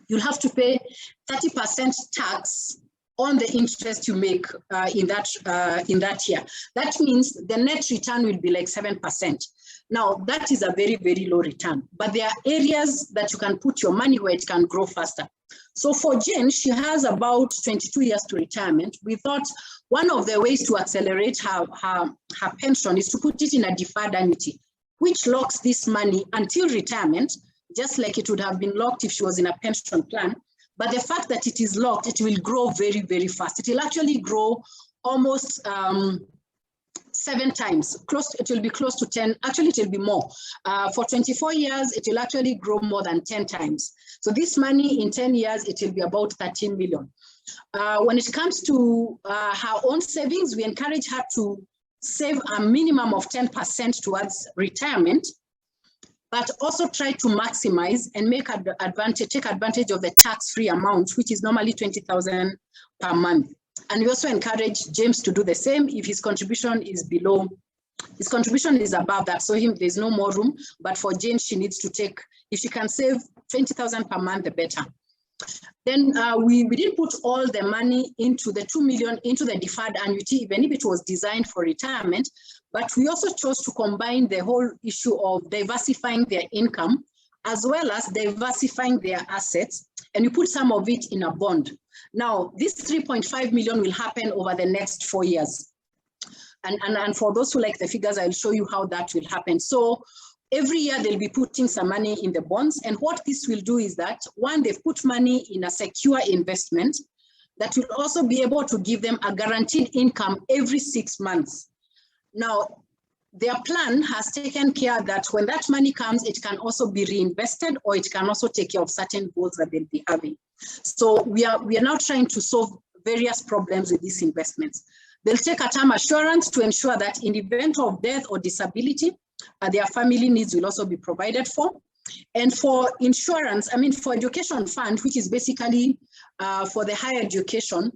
you'll have to pay 30% tax on the interest you make in that year. That means the net return will be like 7%. Now, that is a very, very low return, but there are areas that you can put your money where it can grow faster. So for Jane, she has about 22 years to retirement. We thought one of the ways to accelerate her pension is to put it in a deferred annuity, which locks this money until retirement, just like it would have been locked if she was in a pension plan. But the fact that it is locked, it will grow very, very fast. It will actually grow almost 7 times. It will be close to 10. Actually, it will be more. For 24 years, it will actually grow more than 10 times. So this money in 10 years, it will be about 13 million. When it comes to her own savings, we encourage her to save a minimum of 10% towards retirement, but also try to maximize and take advantage of the tax-free amount, which is normally 20,000 per month. And we also encourage James to do the same if his contribution is below His contribution is above that, so there's no more room. But for Jane, she needs to take, if she can save 20,000 per month, the better. Then we didn't put all the money into the 2 million into the deferred annuity, even if it was designed for retirement. But we also chose to combine the whole issue of diversifying their income as well as diversifying their assets, and we put some of it in a bond. Now, this 3.5 million will happen over the next 4 years. And for those who like the figures, I'll show you how that will happen. So every year they'll be putting some money in the bonds. And what this will do is that, one, they've put money in a secure investment that will also be able to give them a guaranteed income every 6 months. Now, their plan has taken care that when that money comes, it can also be reinvested, or it can also take care of certain goals that they'll be having. So we are now trying to solve various problems with these investments. They'll take a term assurance to ensure that in the event of death or disability, their family needs will also be provided for. And for insurance, for education fund, which is basically for the higher education,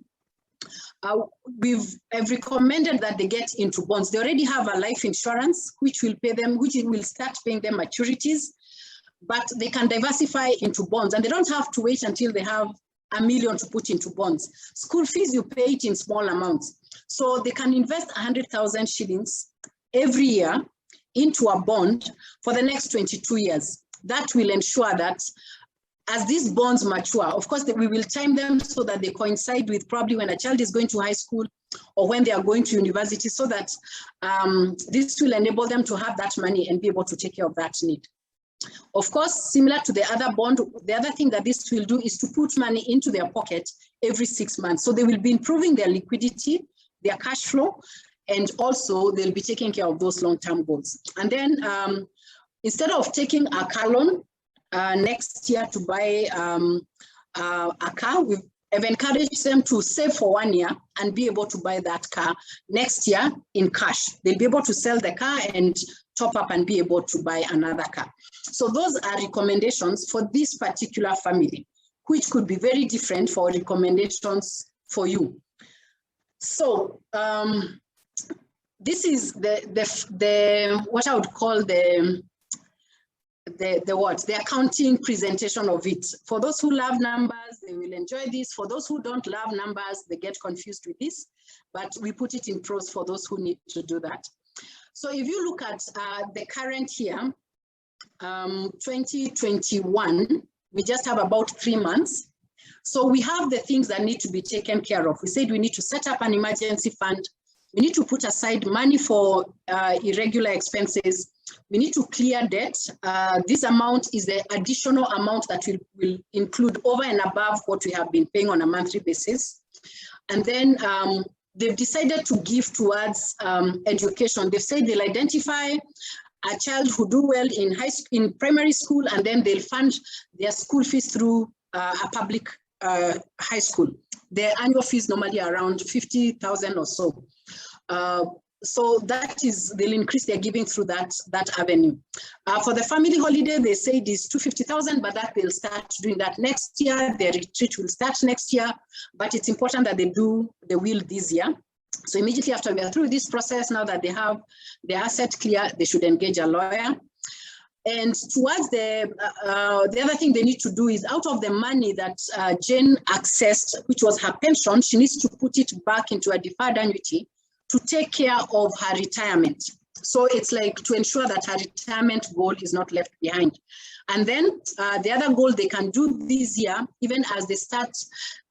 I've recommended that they get into bonds. They already have a life insurance, which will pay them, which will start paying them maturities, but they can diversify into bonds, and they don't have to wait until they have $1 million to put into bonds. School fees, you pay it in small amounts. So they can invest 100,000 shillings every year into a bond for the next 22 years. That will ensure that as these bonds mature, of course, we will time them so that they coincide with probably when a child is going to high school or when they are going to university, so that this will enable them to have that money and be able to take care of that need. Of course, similar to the other bond, the other thing that this will do is to put money into their pocket every 6 months. So they will be improving their liquidity, their cash flow, and also they'll be taking care of those long-term goals. And then instead of taking a car loan next year to buy a car, I've encouraged them to save for 1 year and be able to buy that car next year in cash. They'll be able to sell the car and top up and be able to buy another car. So those are recommendations for this particular family, which could be very different for recommendations for you. So this is the what I would call the accounting presentation of it. For those who love numbers, they will enjoy this. For those who don't love numbers, they get confused with this, but we put it in prose for those who need to do that. So if you look at the current year, 2021, we just have about 3 months. So we have the things that need to be taken care of. We said we need to set up an emergency fund. We need to put aside money for irregular expenses. We need to clear debt. This amount is the additional amount that will include over and above what we have been paying on a monthly basis. And then they've decided to give towards education. They've said they'll identify a child who do well in primary school, and then they'll fund their school fees through a public high school. Their annual fees normally around 50,000 or so. So that is, they'll increase their giving through that avenue. For the family holiday, they say it is 250,000, but that they'll start doing that next year. Their retreat will start next year, but it's important that they do the will this year. So immediately after we are through this process, now that they have their asset clear, they should engage a lawyer. And towards the other thing they need to do is, out of the money that Jane accessed, which was her pension, she needs to put it back into a deferred annuity to take care of her retirement. So it's like to ensure that her retirement goal is not left behind. And then the other goal they can do this year, even as they start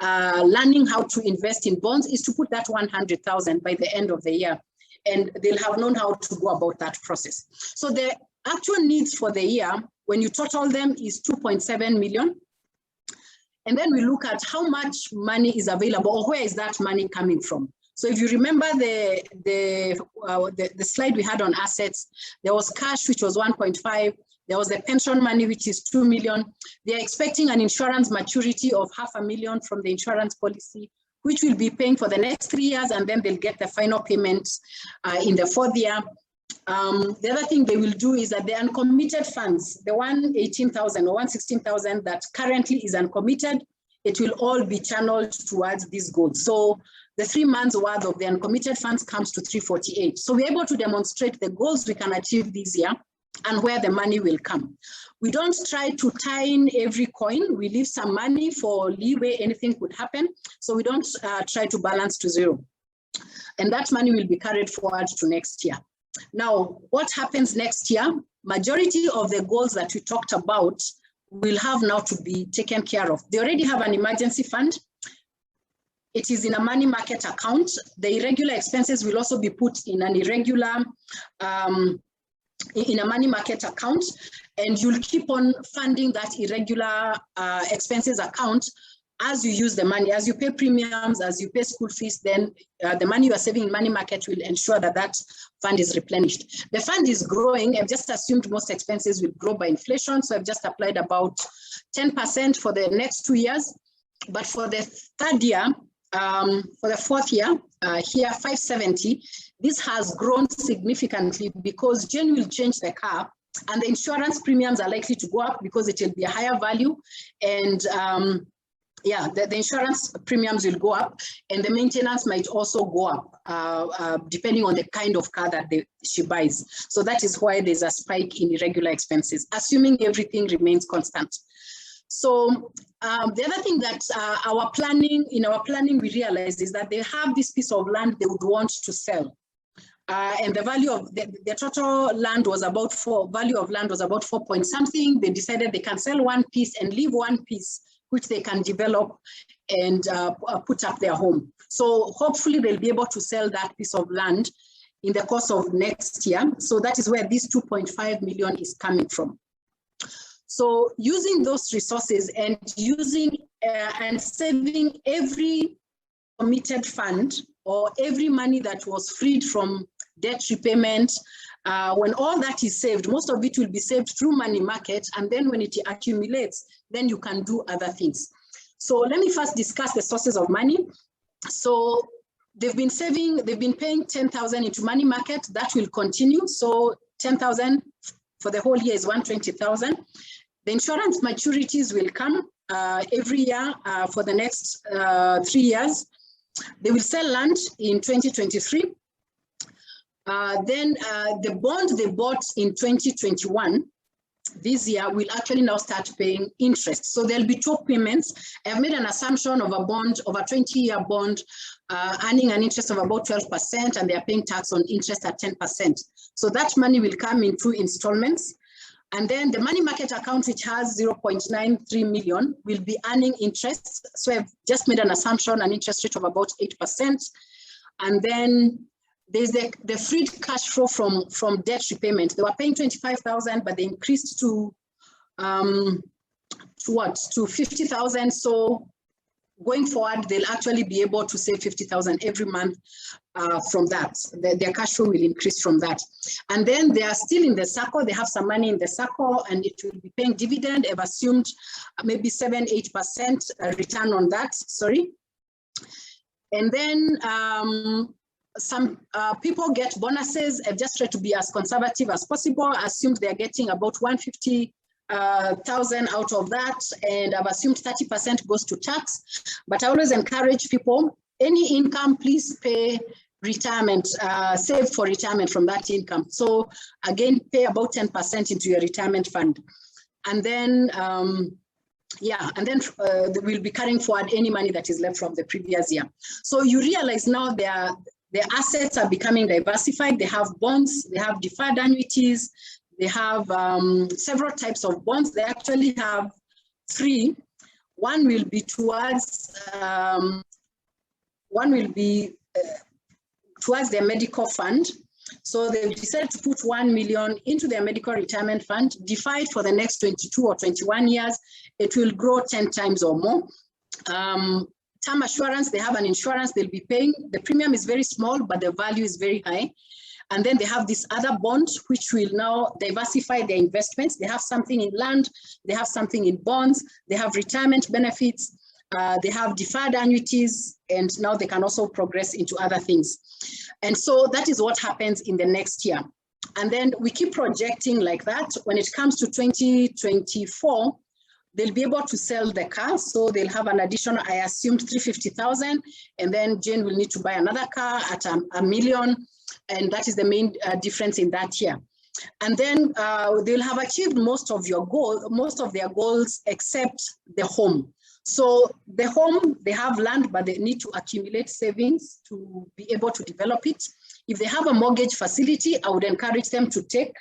learning how to invest in bonds, is to put that 100,000 by the end of the year. And they'll have known how to go about that process. So the actual needs for the year, when you total them, is 2.7 million. And then we look at how much money is available, or where is that money coming from. So if you remember the slide we had on assets, there was cash, which was 1.5. There was the pension money, which is 2 million. They're expecting an insurance maturity of $500,000 from the insurance policy, which will be paying for the next 3 years, and then they'll get the final payment in the 4th year. The other thing they will do is that the uncommitted funds, the 118,000 or 116,000 that currently is uncommitted, it will all be channeled towards these goals. So the 3 months worth of the uncommitted funds comes to 348. So we're able to demonstrate the goals we can achieve this year and where the money will come. We don't try to tie in every coin. We leave some money for leeway, anything could happen. So we don't try to balance to zero. And that money will be carried forward to next year. Now, what happens next year? Majority of the goals that we talked about will have now to be taken care of. They already have an emergency fund. It is in a money market account. The irregular expenses will also be put in an irregular, in a money market account, and you'll keep on funding that irregular expenses account as you use the money, as you pay premiums, as you pay school fees, then the money you are saving in money market will ensure that that fund is replenished. The fund is growing. I've just assumed most expenses will grow by inflation. So I've just applied about 10% for the next 2 years. But for the third year, for the fourth year, here 570, this has grown significantly because Jane will change the car and the insurance premiums are likely to go up because it will be a higher value. And yeah, the insurance premiums will go up and the maintenance might also go up depending on the kind of car that she buys. So that is why there's a spike in irregular expenses, assuming everything remains constant. So the other thing that in our planning, we realized is that they have this piece of land they would want to sell. And the value of the total land was about value of land was about 4 point something. They decided they can sell one piece and leave one piece which they can develop and put up their home. So hopefully they'll be able to sell that piece of land in the course of next year. So that is where this 2.5 million is coming from. So using those resources and using and saving every committed fund or every money that was freed from debt repayment, when all that is saved, most of it will be saved through money market, and then when it accumulates, then you can do other things. So let me first discuss the sources of money. So they've been paying 10,000 into money market. That will continue. So 10,000 for the whole year is 120,000. The insurance maturities will come every year for the next 3 years. They will sell land in 2023. Then the bond they bought in 2021, this year, will actually now start paying interest. So there'll be 2 payments. I've made an assumption of a bond, of a 20-year bond, earning an interest of about 12%, and they're paying tax on interest at 10%. So that money will come in 2 installments. And then the money market account, which has 0.93 million, will be earning interest. So I've just made an assumption, an interest rate of about 8%. And then there's the freed cash flow from debt repayment. They were paying 25,000, but they increased to what? To 50,000. So going forward, they'll actually be able to save 50,000 every month from that. Their cash flow will increase from that. And then they are still in the circle. They have some money in the circle and it will be paying dividend. I've assumed maybe 7-8% return on that, sorry. And then some people get bonuses. I've just tried to be as conservative as possible. I assumed they're getting about 150,000 out of that, and I've assumed 30% goes to tax. But I always encourage people, any income, please pay retirement, save for retirement from that income. So again, pay about 10% into your retirement fund. And then, yeah, and then we'll be carrying forward any money that is left from the previous year. So you realize now their assets are becoming diversified. They have bonds, they have deferred annuities, they have several types of bonds. They actually have 3. One will be towards their medical fund. So they've decided to put 1 million into their medical retirement fund, deferred for the next 22 or 21 years. It will grow 10 times or more. Term assurance, they have an insurance they'll be paying. The premium is very small, but the value is very high. And then they have this other bond, which will now diversify their investments. They have something in land, they have something in bonds, they have retirement benefits, they have deferred annuities, and now they can also progress into other things. And so that is what happens in the next year. And then we keep projecting like that. When it comes to 2024, they'll be able to sell the car. So they'll have an additional, I assumed 350,000, and then Jane will need to buy another car at $1 million. And that is the main difference in that year. And then they'll have achieved most of their goals except the home. So the home, they have land, but they need to accumulate savings to be able to develop it. If they have a mortgage facility, I would encourage them to take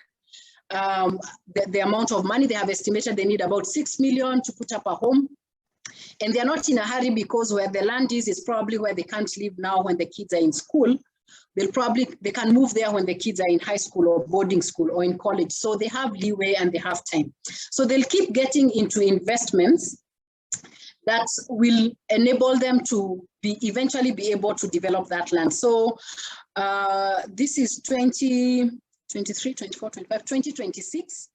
the amount of money. They have estimated they need about 6 million to put up a home. And they're not in a hurry, because where the land is probably where they can't live now when the kids are in school. They can move there when the kids are in high school or boarding school or in college. So they have leeway and they have time. So they'll keep getting into investments that will enable them to eventually be able to develop that land. So this is 2023, 24, 25, 2026.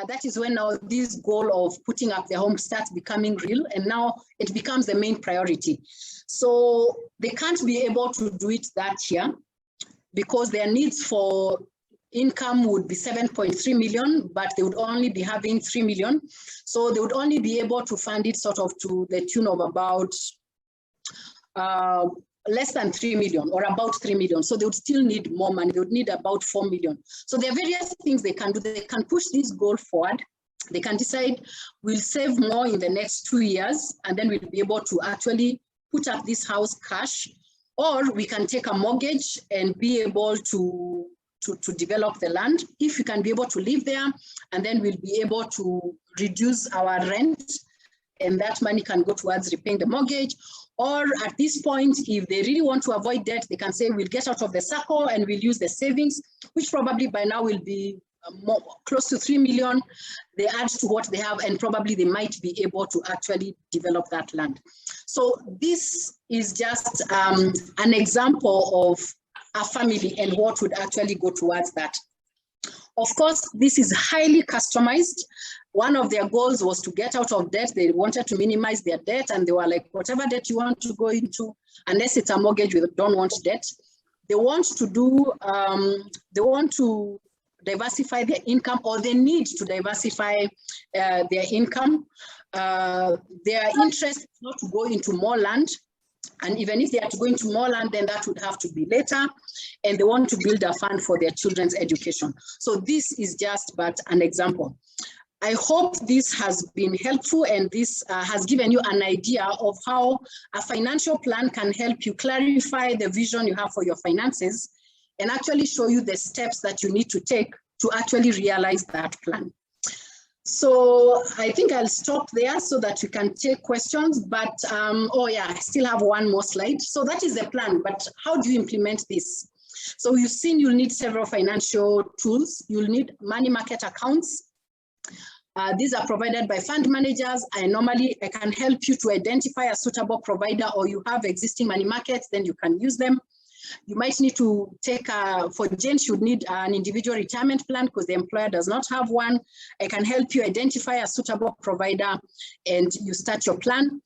That is when now this goal of putting up their home starts becoming real, and now it becomes the main priority. So they can't be able to do it that year because their needs for income would be 7.3 million, but they would only be having 3 million. So they would only be able to fund it sort of to the tune of about less than 3 million or about 3 million. So they would still need more money. They would need about 4 million. So there are various things they can do. They can push this goal forward. They can decide we'll save more in the next 2 years, and then we'll be able to actually put up this house cash, or we can take a mortgage and be able to develop the land. If we can be able to live there, and then we'll be able to reduce our rent, and that money can go towards repaying the mortgage. Or at this point, if they really want to avoid debt, they can say we'll get out of the circle and we'll use the savings, which probably by now will be close to 3 million. They add to what they have, and probably they might be able to actually develop that land. So this is just an example of a family and what would actually go towards that. Of course, this is highly customized. One of their goals was to get out of debt. They wanted to minimize their debt, and they were like, whatever debt you want to go into, unless it's a mortgage, we don't want debt. They want to do, they want to diversify their income, or they need to diversify their income. Their interest is not to go into more land. And even if they are to go into more land, then that would have to be later. And they want to build a fund for their children's education. So this is just but an example. I hope this has been helpful, and this has given you an idea of how a financial plan can help you clarify the vision you have for your finances and actually show you the steps that you need to take to actually realize that plan. So I think I'll stop there so that you can take questions, but oh yeah, I still have one more slide. So that is the plan, but how do you implement this? So you've seen you'll need several financial tools. You'll need money market accounts. These are provided by fund managers. I can help you to identify a suitable provider, or you have existing money markets, then you can use them. You might need to take, for Jane, she would need an individual retirement plan because the employer does not have one. I can help you identify a suitable provider and you start your plan.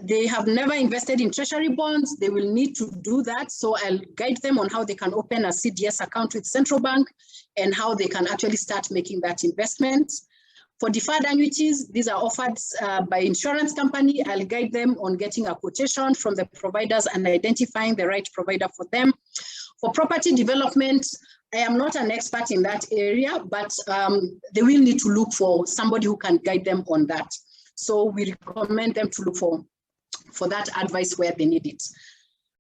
They have never invested in treasury bonds. They will need to do that. So I'll guide them on how they can open a CDS account with central bank and how they can actually start making that investment. For deferred annuities, these are offered by insurance company. I'll guide them on getting a quotation from the providers and identifying the right provider for them. For property development, I am not an expert in that area, but they will need to look for somebody who can guide them on that. So we recommend them to look for that advice where they need it.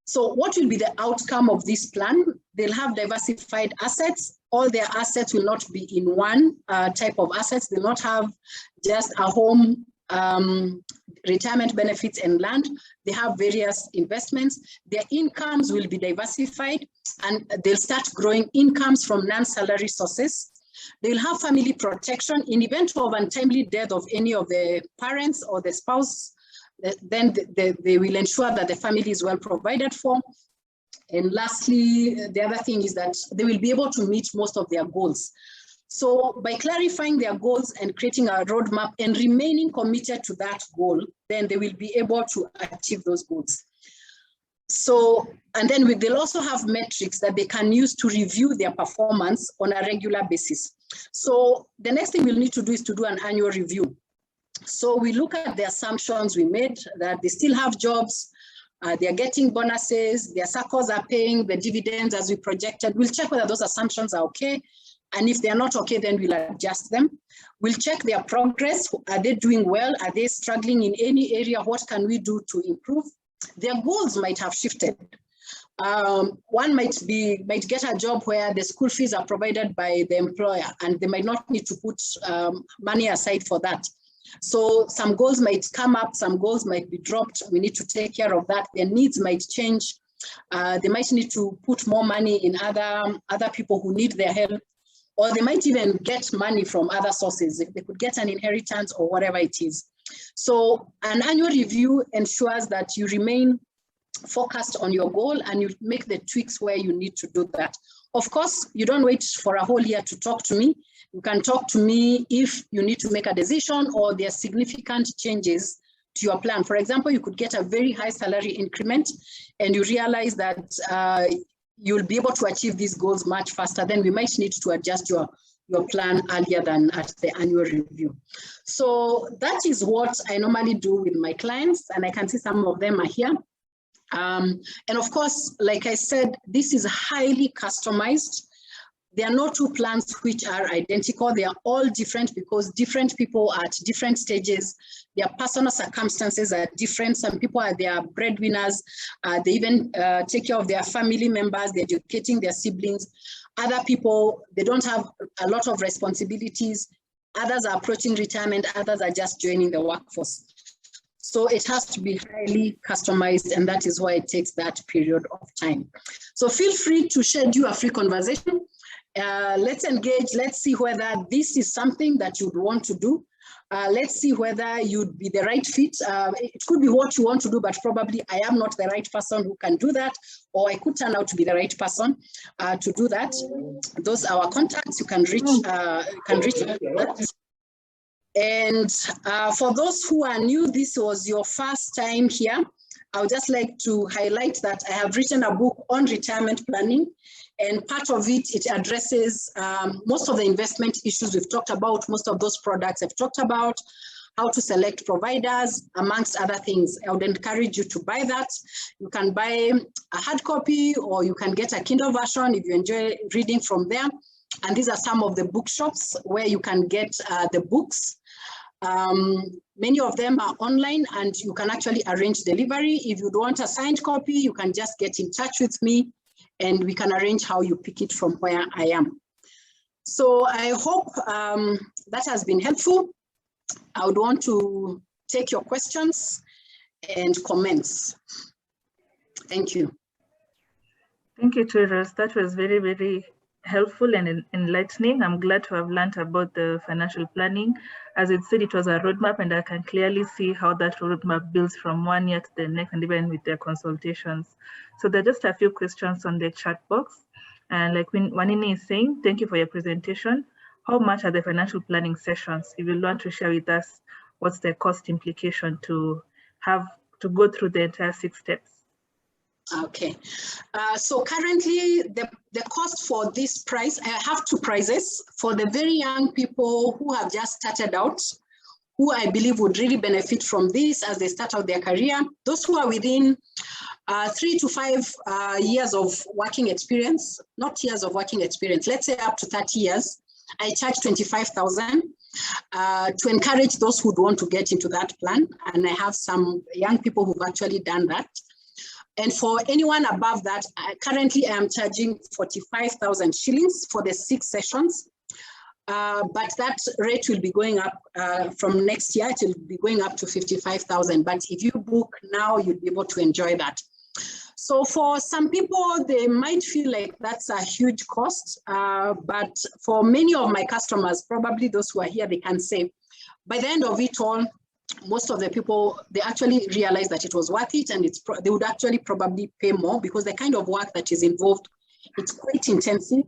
So what will be the outcome of this plan? They'll have diversified assets. All their assets will not be in one type of assets. They'll not have just a home, retirement benefits and land. They have various investments. Their incomes will be diversified, and they'll start growing incomes from non-salary sources. They'll have family protection in event of untimely death of any of the parents or the spouse. Then they will ensure that the family is well provided for. And lastly, the other thing is that they will be able to meet most of their goals. So by clarifying their goals and creating a roadmap and remaining committed to that goal, then they will be able to achieve those goals. So, and then they'll also have metrics that they can use to review their performance on a regular basis. So the next thing we'll need to do is to do an annual review. So we look at the assumptions we made, that they still have jobs, they're getting bonuses, their circles are paying the dividends as we projected. We'll check whether those assumptions are okay. And if they're not okay, then we'll adjust them. We'll check their progress. Are they doing well? Are they struggling in any area? What can we do to improve? Their goals might have shifted. One might get a job where the school fees are provided by the employer and they might not need to put money aside for that. So some goals might come up, some goals might be dropped. We need to take care of that. Their needs might change. They might need to put more money in other people who need their help, or they might even get money from other sources. They could get an inheritance or whatever it is. So an annual review ensures that you remain focused on your goal and you make the tweaks where you need to do that. Of course, you don't wait for a whole year to talk to me. You can talk to me if you need to make a decision or there are significant changes to your plan. For example, you could get a very high salary increment and you realize that you'll be able to achieve these goals much faster. Then we might need to adjust your plan earlier than at the annual review. So that is what I normally do with my clients, and I can see some of them are here. And of course, like I said, this is highly customized. There are no two plans which are identical. They are all different because different people are at different stages. Their personal circumstances are different. Some people are their breadwinners. They even take care of their family members. They're educating their siblings. Other people, they don't have a lot of responsibilities. Others are approaching retirement. Others are just joining the workforce. So it has to be highly customized, and that is why it takes that period of time. So feel free to schedule a free conversation. Let's engage. Let's see whether this is something that you'd want to do. Let's see whether you'd be the right fit. It could be what you want to do, but probably I am not the right person who can do that, or I could turn out to be the right person to do that. Those are our contacts. You can reach that. And for those who are new, this was your first time here, I would just like to highlight that I have written a book on retirement planning, and part of it addresses most of the investment issues we've talked about, most of those products I've talked about, how to select providers, amongst other things. I would encourage you to buy that. You can buy a hard copy or you can get a Kindle version if you enjoy reading from there. And these are some of the bookshops where you can get the books. Many of them are online and you can actually arrange delivery. If you don't want a signed copy, you can just get in touch with me and we can arrange how you pick it from where I am. So I hope that has been helpful. I would want to take your questions and comments. Thank you. Thank you, Rose. That was very, very helpful and enlightening. I'm glad to have learned about the financial planning. As it said, it was a roadmap, and I can clearly see how that roadmap builds from one year to the next, and even with their consultations. So there are just a few questions on the chat box. And like Wanini is saying, thank you for your presentation. How much are the financial planning sessions? If you want to share with us, what's the cost implication to have to go through the entire 6 steps? Okay, so currently the cost for this price, I have 2 prices for the very young people who have just started out, who I believe would really benefit from this as they start out their career. Those who are within 3 to 5 years of working experience, not years of working experience, let's say up to 30 years, I charge 25,000 to encourage those who want to get into that plan. And I have some young people who've actually done that. And for anyone above that, currently I am charging 45,000 shillings for the 6 sessions. But that rate will be going up from next year. It will be going up to 55,000. But if you book now, you'll be able to enjoy that. So for some people, they might feel like that's a huge cost. But for many of my customers, probably those who are here, they can say, by the end of it all, most of the people, they actually realize that it was worth it, and they would actually probably pay more because the kind of work that is involved, it's quite intensive.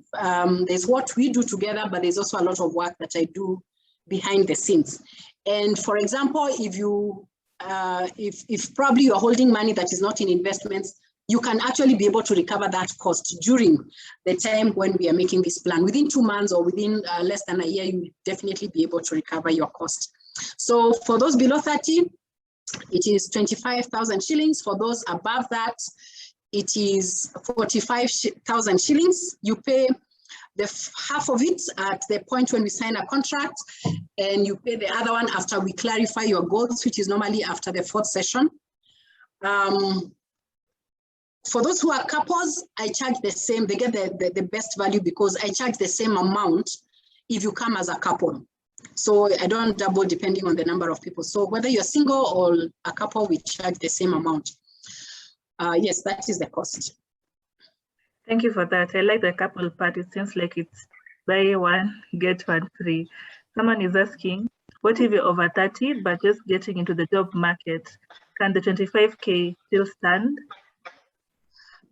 There's what we do together, but there's also a lot of work that I do behind the scenes. And for example, if you, if probably you're holding money that is not in investments, you can actually be able to recover that cost during the time when we are making this plan. Within 2 months or within less than a year, you will definitely be able to recover your cost. So for those below 30, it is 25,000 shillings. For those above that, it is 45,000 shillings. You pay half of it at the point when we sign a contract, and you pay the other one after we clarify your goals, which is normally after the 4th session. For those who are couples, I charge the same. They get the best value because I charge the same amount if you come as a couple. So I don't double depending on the number of people. So whether you're single or a couple, we charge the same amount. Yes, that is the cost. Thank you for that. I like the couple part. It seems like it's buy one, get one free. Someone is asking, what if you're over 30 but just getting into the job market? Can the 25K still stand?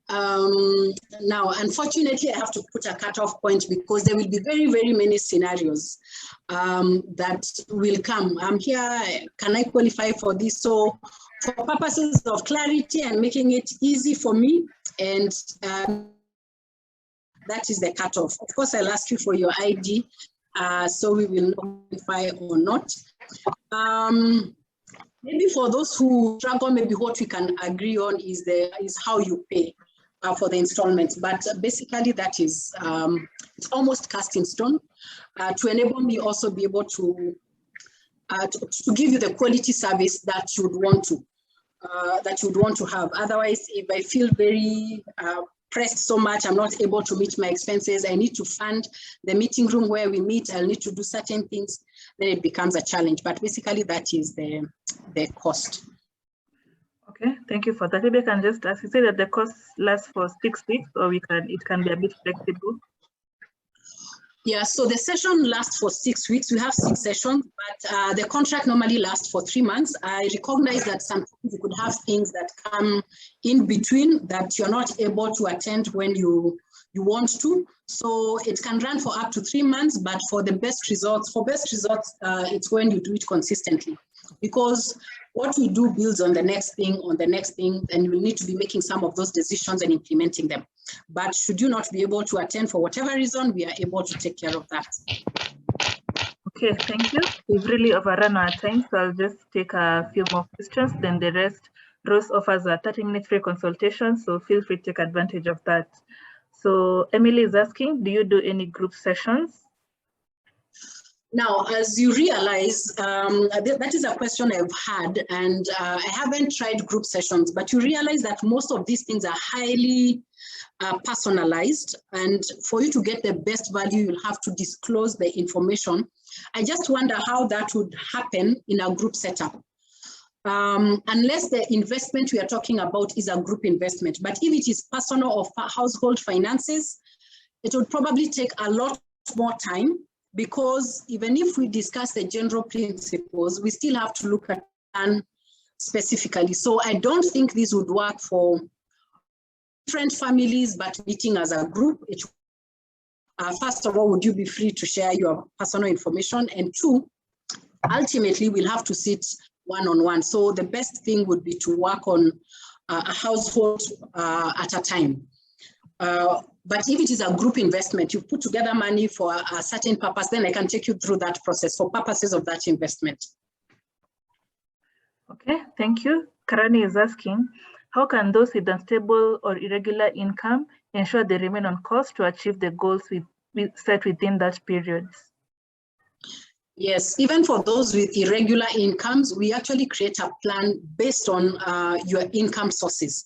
Now, unfortunately, I have to put a cutoff point because there will be very, very many scenarios that will come. I'm here, can I qualify for this? So for purposes of clarity and making it easy for me, and that is the cutoff. Of course, I'll ask you for your ID, so we will qualify or not. Maybe for those who struggle, maybe what we can agree on is how you pay for the installments. But basically, that is it's almost cast in stone to enable me also be able to give you the quality service that you would want to have. Otherwise, if I feel very pressed so much, I'm not able to meet my expenses, I need to fund the meeting room where we meet, I'll need to do certain things, then it becomes a challenge. But basically, that is the cost. Okay, thank you for that. Maybe I can just ask, you say that the cost lasts for 6 weeks, or it can be a bit flexible? Yeah, so the session lasts for 6 weeks. We have 6 sessions, but the contract normally lasts for 3 months. I recognize that sometimes you could have things that come in between that you're not able to attend when you want to. So it can run for up to 3 months, but for best results, it's when you do it consistently. Because what we do builds on the next thing, and you will need to be making some of those decisions and implementing them. But should you not be able to attend for whatever reason, we are able to take care of that. Okay, thank you. We've really overrun our time, so I'll just take a few more questions. Then the rest, Rose offers a 30-minute free consultation, so feel free to take advantage of that. So Emily is asking, do you do any group sessions? Now, as you realize, that is a question I've had, and I haven't tried group sessions, but you realize that most of these things are highly personalized, and for you to get the best value, you'll have to disclose the information. I just wonder how that would happen in a group setup. Unless the investment we are talking about is a group investment. But if it is personal or household finances, it would probably take a lot more time, because even if we discuss the general principles, we still have to look at plan specifically. So I don't think this would work for different families, but meeting as a group. First of all, would you be free to share your personal information? And 2, ultimately, we'll have to sit one-on-one. So the best thing would be to work on a household at a time. But if it is a group investment, you put together money for a certain purpose, then I can take you through that process for purposes of that investment. Okay, thank you. Karani is asking, how can those with unstable or irregular income ensure they remain on course to achieve the goals we set within that period? Yes, even for those with irregular incomes, we actually create a plan based on your income sources.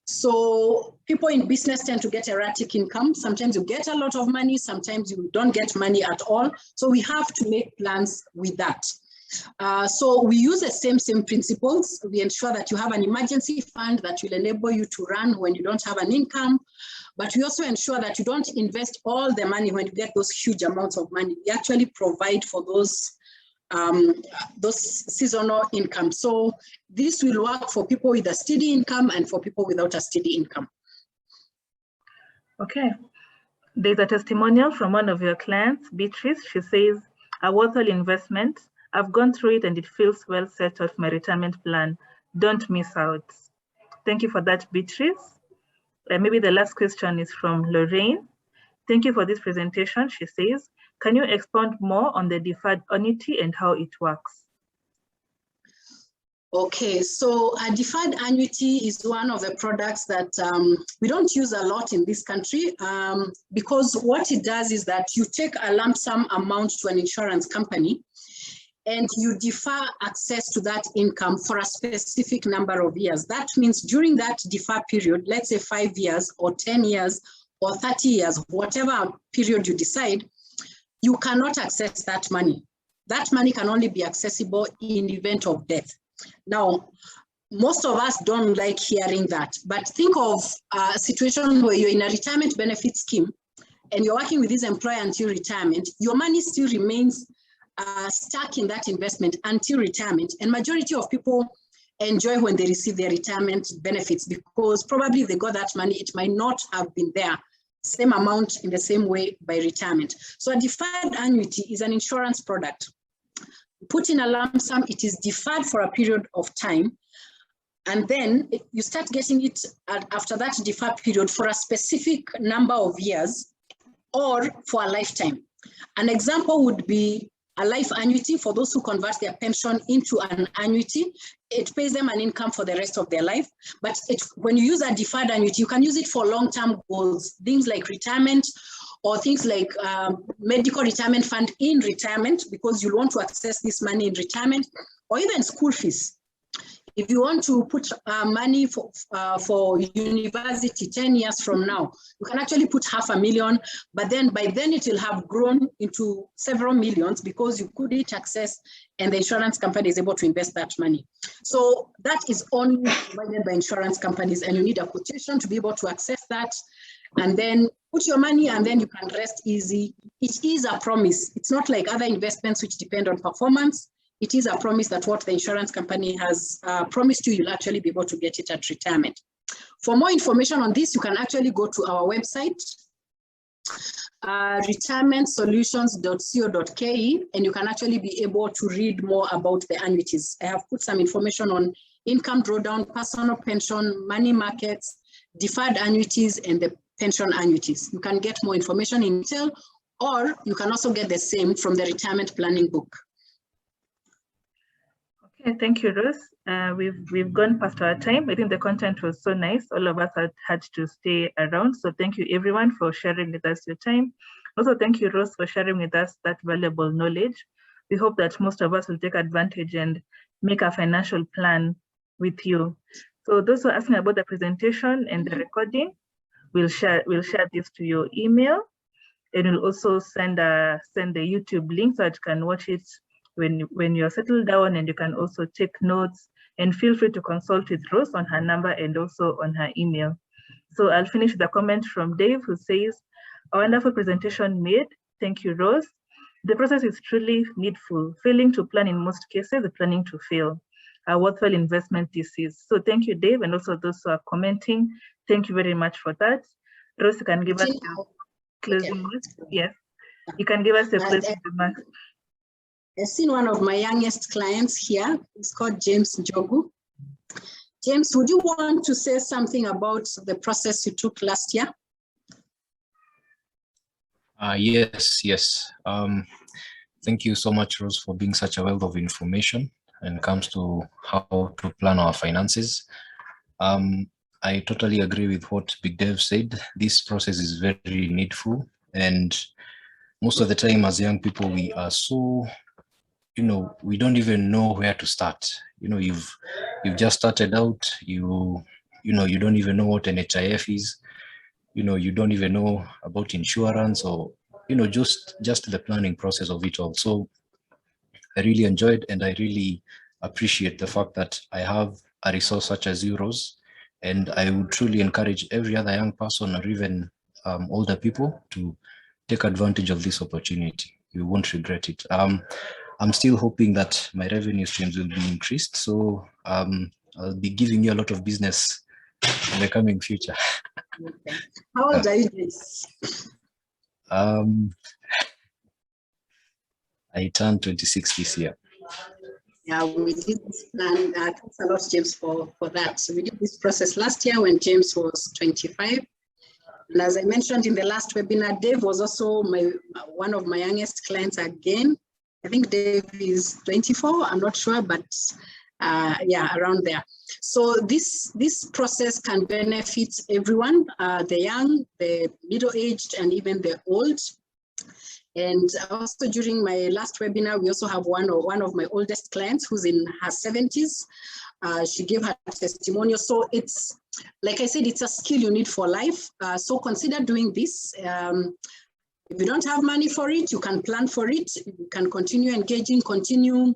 So people in business tend to get erratic income. Sometimes you get a lot of money, sometimes you don't get money at all. So we have to make plans with that. So we use the same principles. We ensure that you have an emergency fund that will enable you to run when you don't have an income. But we also ensure that you don't invest all the money when you get those huge amounts of money. We actually provide for those seasonal income. So this will work for people with a steady income and for people without a steady income. Okay. There's a testimonial from one of your clients, Beatrice. She says, a worthwhile investment. I've gone through it and it feels well set off my retirement plan. Don't miss out. Thank you for that, Beatrice. Maybe the last question is from Lorraine. Thank you for this presentation, she says. Can you expound more on the deferred annuity and how it works? Okay, so a deferred annuity is one of the products that we don't use a lot in this country because what it does is that you take a lump sum amount to an insurance company and you defer access to that income for a specific number of years. That means during that defer period, let's say 5 years or 10 years or 30 years, whatever period you decide, you cannot access that money. That money can only be accessible in the event of death. Now, most of us don't like hearing that, but think of a situation where you're in a retirement benefit scheme and you're working with this employer until retirement. Your money still remains stuck in that investment until retirement. And majority of people enjoy when they receive their retirement benefits because probably if they got that money, it might not have been there, same amount in the same way by retirement. So a deferred annuity is an insurance product. Put in a lump sum, it is deferred for a period of time, and then you start getting it after that deferred period for a specific number of years or for a lifetime. An example would be a life annuity for those who convert their pension into an annuity. It pays them an income for the rest of their life. But when you use a deferred annuity, you can use it for long-term goals, things like retirement, or things like medical retirement fund in retirement, because you want to access this money in retirement, or even school fees. If you want to put money for university 10 years from now, you can actually put $500,000, but then by then it will have grown into several millions because you couldn't access and the insurance company is able to invest that money. So that is only provided by insurance companies and you need a quotation to be able to access that. And then put your money and then you can rest easy. It is a promise. It's not like other investments which depend on performance. It is a promise that what the insurance company has promised you, you'll actually be able to get it at retirement. For more information on this, you can actually go to our website, retirementsolutions.co.ke, and you can actually be able to read more about the annuities. I have put some information on income drawdown, personal pension, money markets, deferred annuities, and the pension annuities. You can get more information in detail, or you can also get the same from the retirement planning book. Okay, thank you, Rose. We've gone past our time. I think the content was so nice. All of us had to stay around. So thank you everyone for sharing with us your time. Also, thank you, Rose, for sharing with us that valuable knowledge. We hope that most of us will take advantage and make a financial plan with you. So those who are asking about the presentation and the recording, we'll share this to your email, and we'll also send the YouTube link so that you can watch it when you're settled down, and you can also take notes, and feel free to consult with Rose on her number and also on her email. So I'll finish the comment from Dave, who says, a wonderful presentation made. Thank you, Rose. The process is truly needful. Failing to plan in most cases, the planning to fail. A worthwhile investment this is. So thank you, Dave, and also those who are commenting. Thank you very much for that. Rose, you can give us your closing remarks. Yes, you can give us a closing remarks. I've seen one of my youngest clients here. It's called James Njogu. James, would you want to say something about the process you took last year? Yes. Thank you so much, Rose, for being such a wealth of information when it comes to how to plan our finances. I totally agree with what Big Dev said. This process is very needful, and most of the time as young people, we are so, we don't even know where to start. You've just started out, you don't even know what an HIF is, you don't even know about insurance, or just the planning process of it all. So I really enjoyed, and I really appreciate the fact that I have a resource such as you, Rose, and I would truly encourage every other young person, or even older people, to take advantage of this opportunity. You won't regret it. I'm still hoping that my revenue streams will be increased, so I'll be giving you a lot of business in the coming future. Okay. How old are you, James? I turned 26 this year. Yeah, we did this plan. Thanks a lot, James, for that. So we did this process last year when James was 25. And as I mentioned in the last webinar, Dave was also one of my youngest clients again. I think Dave is 24, I'm not sure, but yeah, around there. So this process can benefit everyone, the young, the middle-aged, and even the old. And also during my last webinar, we also have one of my oldest clients who's in her 70s. She gave her testimonial. So it's, like I said, it's a skill you need for life. So consider doing this. If you don't have money for it, you can plan for it. You can continue engaging, continue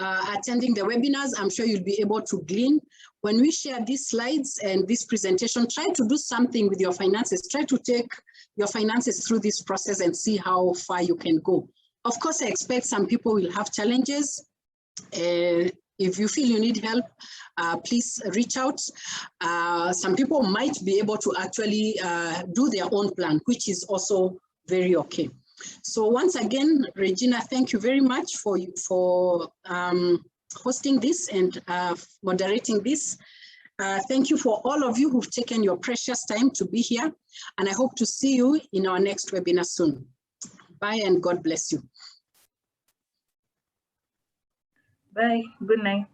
attending the webinars. I'm sure you'll be able to glean. When we share these slides and this presentation, try to do something with your finances. Try to take your finances through this process and see how far you can go. Of course, I expect some people will have challenges. If you feel you need help, please reach out. Some people might be able to actually do their own plan, which is also very okay. So once again, Regina, thank you very much for hosting this and moderating this. Thank you for all of you who've taken your precious time to be here. And I hope to see you in our next webinar soon. Bye and God bless you. Bye. Good night.